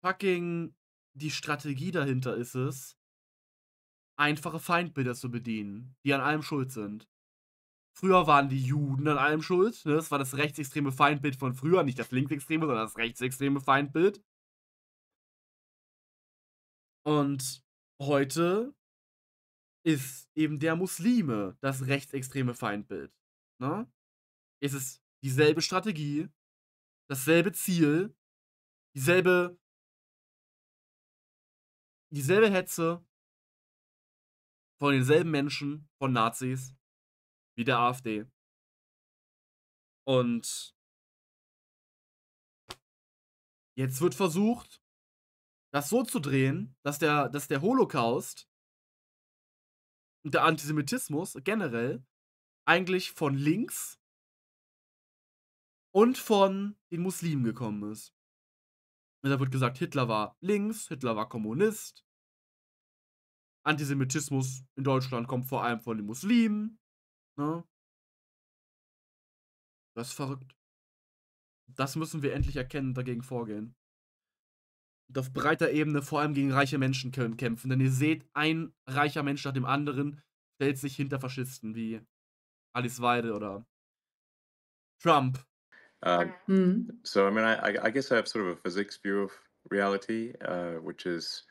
Fucking die Strategie dahinter ist es, einfache Feindbilder zu bedienen, die an allem schuld sind. Früher waren die Juden an allem schuld, ne? Das war das rechtsextreme Feindbild von früher, nicht das linksextreme, sondern das rechtsextreme Feindbild. Und heute ist eben der Muslime das rechtsextreme Feindbild, ne? Es ist dieselbe Strategie, dasselbe Ziel, dieselbe Hetze von denselben Menschen, von Nazis, wie der AfD. Und jetzt wird versucht, das so zu drehen, dass der Holocaust und der Antisemitismus generell eigentlich von links und von den Muslimen gekommen ist. Und da wird gesagt, Hitler war links, Hitler war Kommunist. Antisemitismus in Deutschland kommt vor allem von den Muslimen. Ne? Das ist verrückt. Das müssen wir endlich erkennen und dagegen vorgehen. Und auf breiter Ebene vor allem gegen reiche Menschen kämpfen. Denn ihr seht, ein reicher Mensch nach dem anderen stellt sich hinter Faschisten wie Alice Weidel oder Trump. So, I mean, I guess I have sort of a physics view of reality, which is,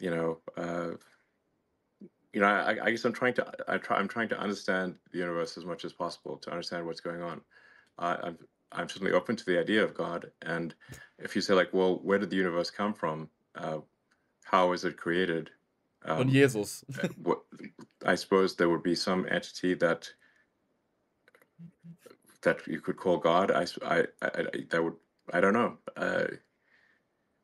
I guess I'm trying to understand the universe as much as possible to understand what's going on. I'm certainly open to the idea of God, and if you say like, well, where did the universe come from? How was it created? Von Jesus. I suppose there would be some entity that you could call God. I don't know.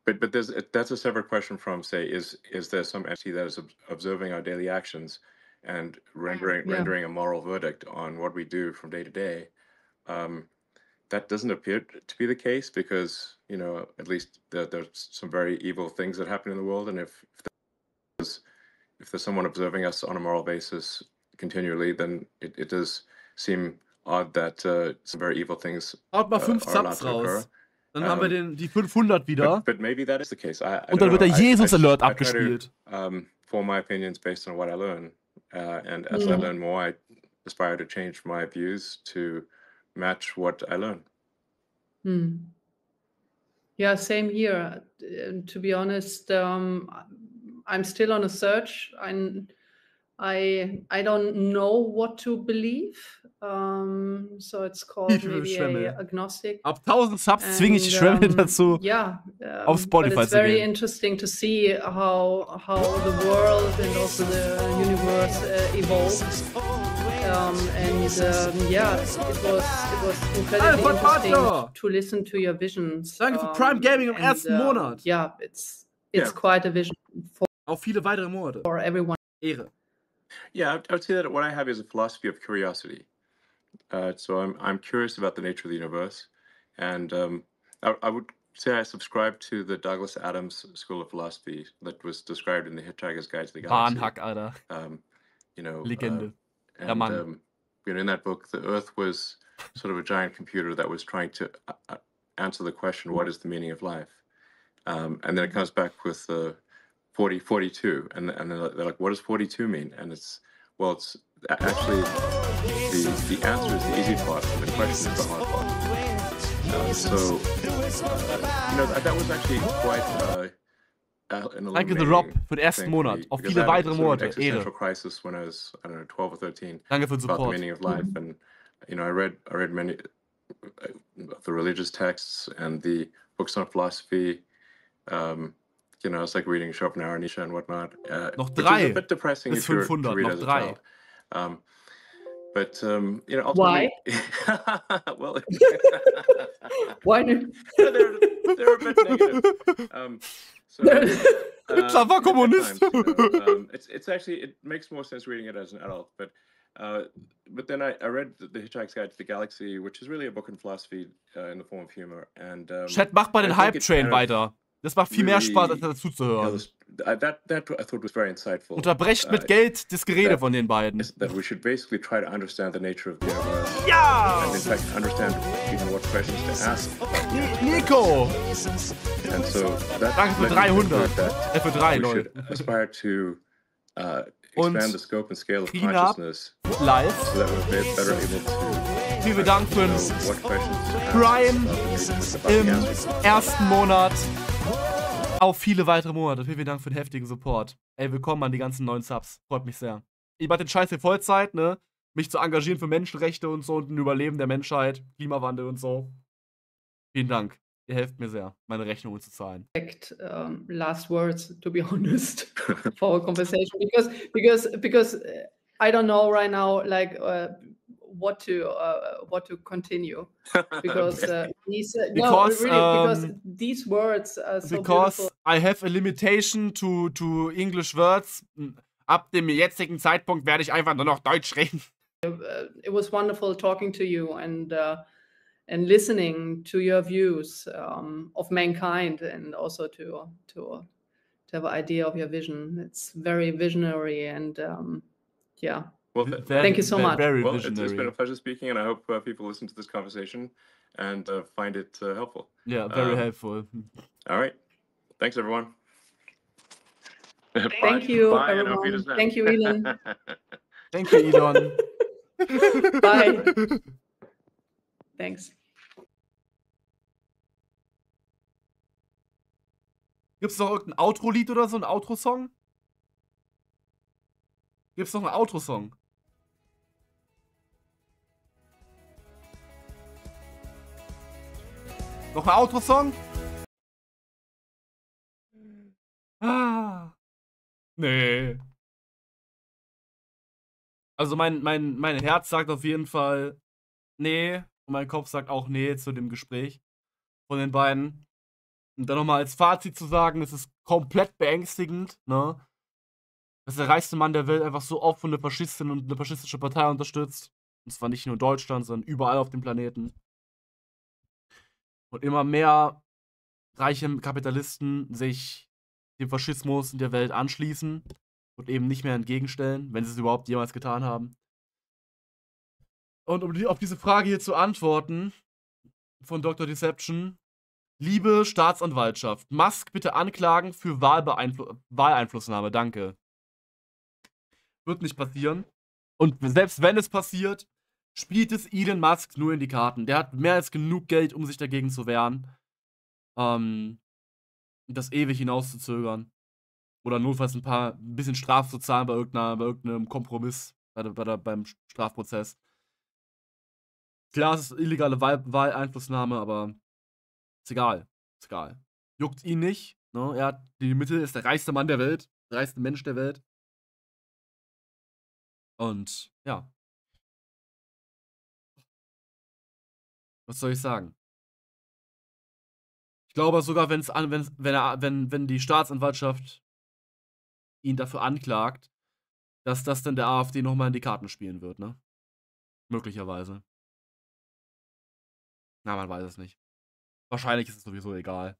But that's a separate question from, say, is there some entity that is observing our daily actions and rendering a moral verdict on what we do from day to day? That doesn't appear to be the case because, at least there's some very evil things that happen in the world, and if there's someone observing us on a moral basis continually, then it does seem odd that some very evil things Haut mal 5 Subs raus. Dann haben wir die 500 wieder. But maybe that is the case. Und dann wird der Jesus-Alert abgespielt. Form my opinions based on what I learn. And as I learn more, I aspire to change my views to match what I learn. Yeah, same here. To be honest, I'm still on a search. I don't know what to believe. So it's called maybe agnostic. Ab 1000 Subs zwinge ich Schwemme dazu, auf Spotify but it's zu very gehen. interesting to see how the world and also the universe evolves. It was incredibly interesting to listen to your visions. Danke für Prime Gaming im ersten Monat. Yeah, it's quite a vision Auf viele weitere Monate. for everyone. Ehre. Yeah, I would say that what I have is a philosophy of curiosity. So I'm curious about the nature of the universe, and I would say I subscribe to the Douglas Adams School of Philosophy that was described in the Hitchhiker's Guide to the Galaxy. Bahnhack, Alter. Legende. Der Mann. In that book, the Earth was sort of a giant computer that was trying to answer the question, what is the meaning of life? And then it comes back with 42, and then they're like, what does 42 mean? And it's actually the answer is the easy part, and the question is the hard part. That was actually quite Danke, The Rob, für den ersten Monat. Auf viele weitere Monate. Ehre. Crisis when I was, 12 or 13. Danke für den About the Support. meaning of life, and I read many of the religious texts and the books on philosophy. It's like reading Schopenhauer, Nietzsche, and whatnot. Noch Which is 3 a bit depressing bis if you're 500, to read noch as a 3. child. But ultimately, well, Why? they're a bit negative. Clever Kommunist. It's actually, it makes more sense reading it as an adult. But then I read the Hitchhiker's Guide to the Galaxy, which is really a book in philosophy in the form of humor. And Chat, macht mal den Hype-Train weiter. Das macht viel mehr Spaß, als dazu zu hören. That I thought was very insightful. Unterbrecht mit Geld das Gerede von den beiden. That we should basically try to understand the nature of the universe. Ja! And in fact, understand even what questions to ask. Nico! And so Danke für 300. Für 3, we lol. should aspire to expand the scope and scale of Trina consciousness live. so that we're better able to Vielen Dank für know den what questions to ask Prime about im the answers. ersten Monat. Auf viele weitere Monate. Vielen Dank für den heftigen Support. Ey, willkommen an die ganzen neuen Subs. Freut mich sehr. Ich mach den Scheiß hier Vollzeit, ne? Mich zu engagieren für Menschenrechte und so und ein Überleben der Menschheit, Klimawandel und so. Vielen Dank. Ihr helft mir sehr, meine Rechnungen zu zahlen. Last words, to be honest, for our conversation, because I don't know right now, like what to continue, because because these words are so beautiful. I have a limitation to English words. Ab dem jetzigen Zeitpunkt werde ich einfach nur noch Deutsch reden. It was wonderful talking to you and listening to your views of mankind, and also to have an idea of your vision. It's very visionary, and Well, Thank you so much. Very well, it's visionary. been a pleasure speaking, and I hope people listen to this conversation and find it helpful. Yeah, very helpful. All right. Thanks, everyone. Thank you, Bye, and auf everyone. Wiedersehen. Thank you, Elon. Thank you, Elon. Bye. Thanks. Gibt's noch irgendein Outro-Lied oder so, ein Outro-Song? Gibt's noch einen Outro-Song? Noch ein Outro-Song? Ah. Nee. Also mein Herz sagt auf jeden Fall nee. Und mein Kopf sagt auch nee zu dem Gespräch von den beiden. Und dann nochmal als Fazit zu sagen, es ist komplett beängstigend, ne? Dass der reichste Mann der Welt einfach so oft eine Faschistin und eine faschistische Partei unterstützt. Und zwar nicht nur in Deutschland, sondern überall auf dem Planeten. Und immer mehr reiche Kapitalisten sich dem Faschismus in der Welt anschließen und eben nicht mehr entgegenstellen, wenn sie es überhaupt jemals getan haben. Und um auf diese Frage hier zu antworten, von Dr. Deception: Liebe Staatsanwaltschaft, Musk bitte anklagen für Wahleinflussnahme, danke. Wird nicht passieren. Und selbst wenn es passiert, spielt es Elon Musk nur in die Karten. Der hat mehr als genug Geld, um sich dagegen zu wehren. Das ewig hinauszuzögern. Oder notfalls ein bisschen Strafe zu zahlen bei irgendeinem Kompromiss beim Strafprozess. Klar, es ist illegale Wahleinflussnahme, aber ist egal. Ist egal. Juckt ihn nicht. Ne? Er hat die Mittel, ist der reichste Mann der Welt, der reichste Mensch der Welt. Und ja. Was soll ich sagen? Ich glaube sogar, wenn die Staatsanwaltschaft ihn dafür anklagt, dass das dann der AfD nochmal in die Karten spielen wird, ne? Möglicherweise. Na, man weiß es nicht. Wahrscheinlich ist es sowieso egal.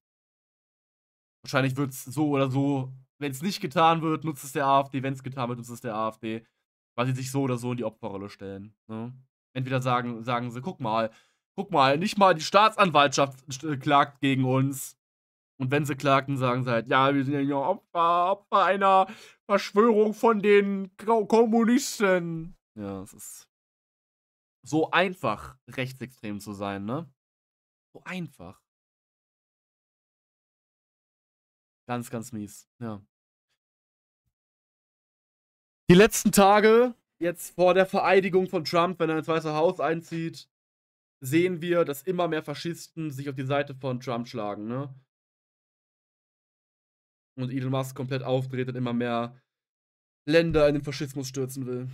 Wahrscheinlich wird es so oder so, wenn es nicht getan wird, nutzt es der AfD, wenn es getan wird, nutzt es der AfD, weil sie sich so oder so in die Opferrolle stellen. Ne? Entweder sagen sie, guck mal, nicht mal die Staatsanwaltschaft klagt gegen uns. Und wenn sie klagten, sagen sie halt, ja, wir sind ja Opfer einer Verschwörung von den Kommunisten. Ja, es ist so einfach, rechtsextrem zu sein, ne? So einfach. Ganz, ganz mies, ja. Die letzten Tage, jetzt vor der Vereidigung von Trump, wenn er ins Weiße Haus einzieht, sehen wir, dass immer mehr Faschisten sich auf die Seite von Trump schlagen, ne? Und Elon Musk komplett aufdreht und immer mehr Länder in den Faschismus stürzen will.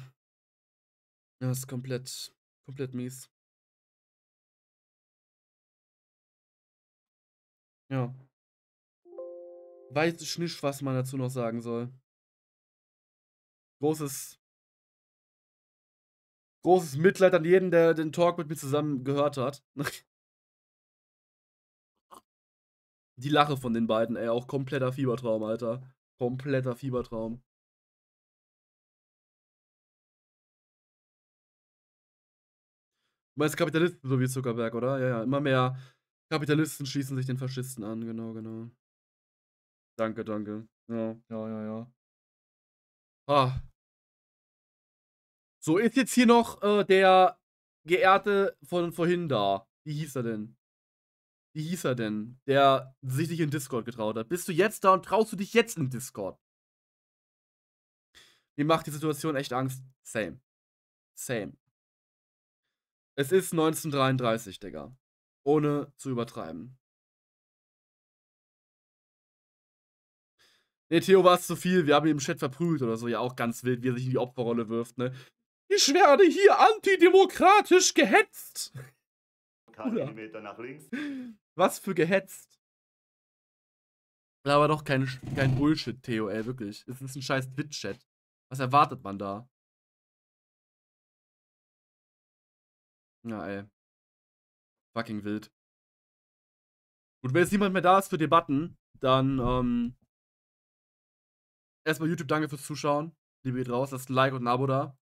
Ja, das ist komplett mies. Ja. Weiß ich nicht, was man dazu noch sagen soll. Großes Mitleid an jeden, der den Talk mit mir zusammen gehört hat. Die Lache von den beiden, ey, auch kompletter Fiebertraum, Alter. Kompletter Fiebertraum. Du meinst Kapitalisten, so wie Zuckerberg, oder? Ja, immer mehr Kapitalisten schließen sich den Faschisten an, genau. Danke. Ja. Ah. So, ist jetzt hier noch der Geehrte von vorhin da. Wie hieß er denn? Der sich nicht in Discord getraut hat. Bist du jetzt da und traust du dich jetzt in Discord? Mir macht die Situation echt Angst. Same. Es ist 1933, Digga. Ohne zu übertreiben. Nee, Theo war es zu viel. Wir haben ihn im Chat verprügelt oder so. Ja, auch ganz wild, wie er sich in die Opferrolle wirft, ne? Ich werde hier antidemokratisch gehetzt. Millimeter nach links. Was für gehetzt? Aber doch kein Bullshit, Theo, ey, wirklich. Es ist ein scheiß Twitch-Chat. Was erwartet man da? Ja, ey. Fucking wild. Gut, wenn jetzt niemand mehr da ist für Debatten, dann, erstmal YouTube, danke fürs Zuschauen. Liebe geht raus, lasst ein Like und ein Abo da.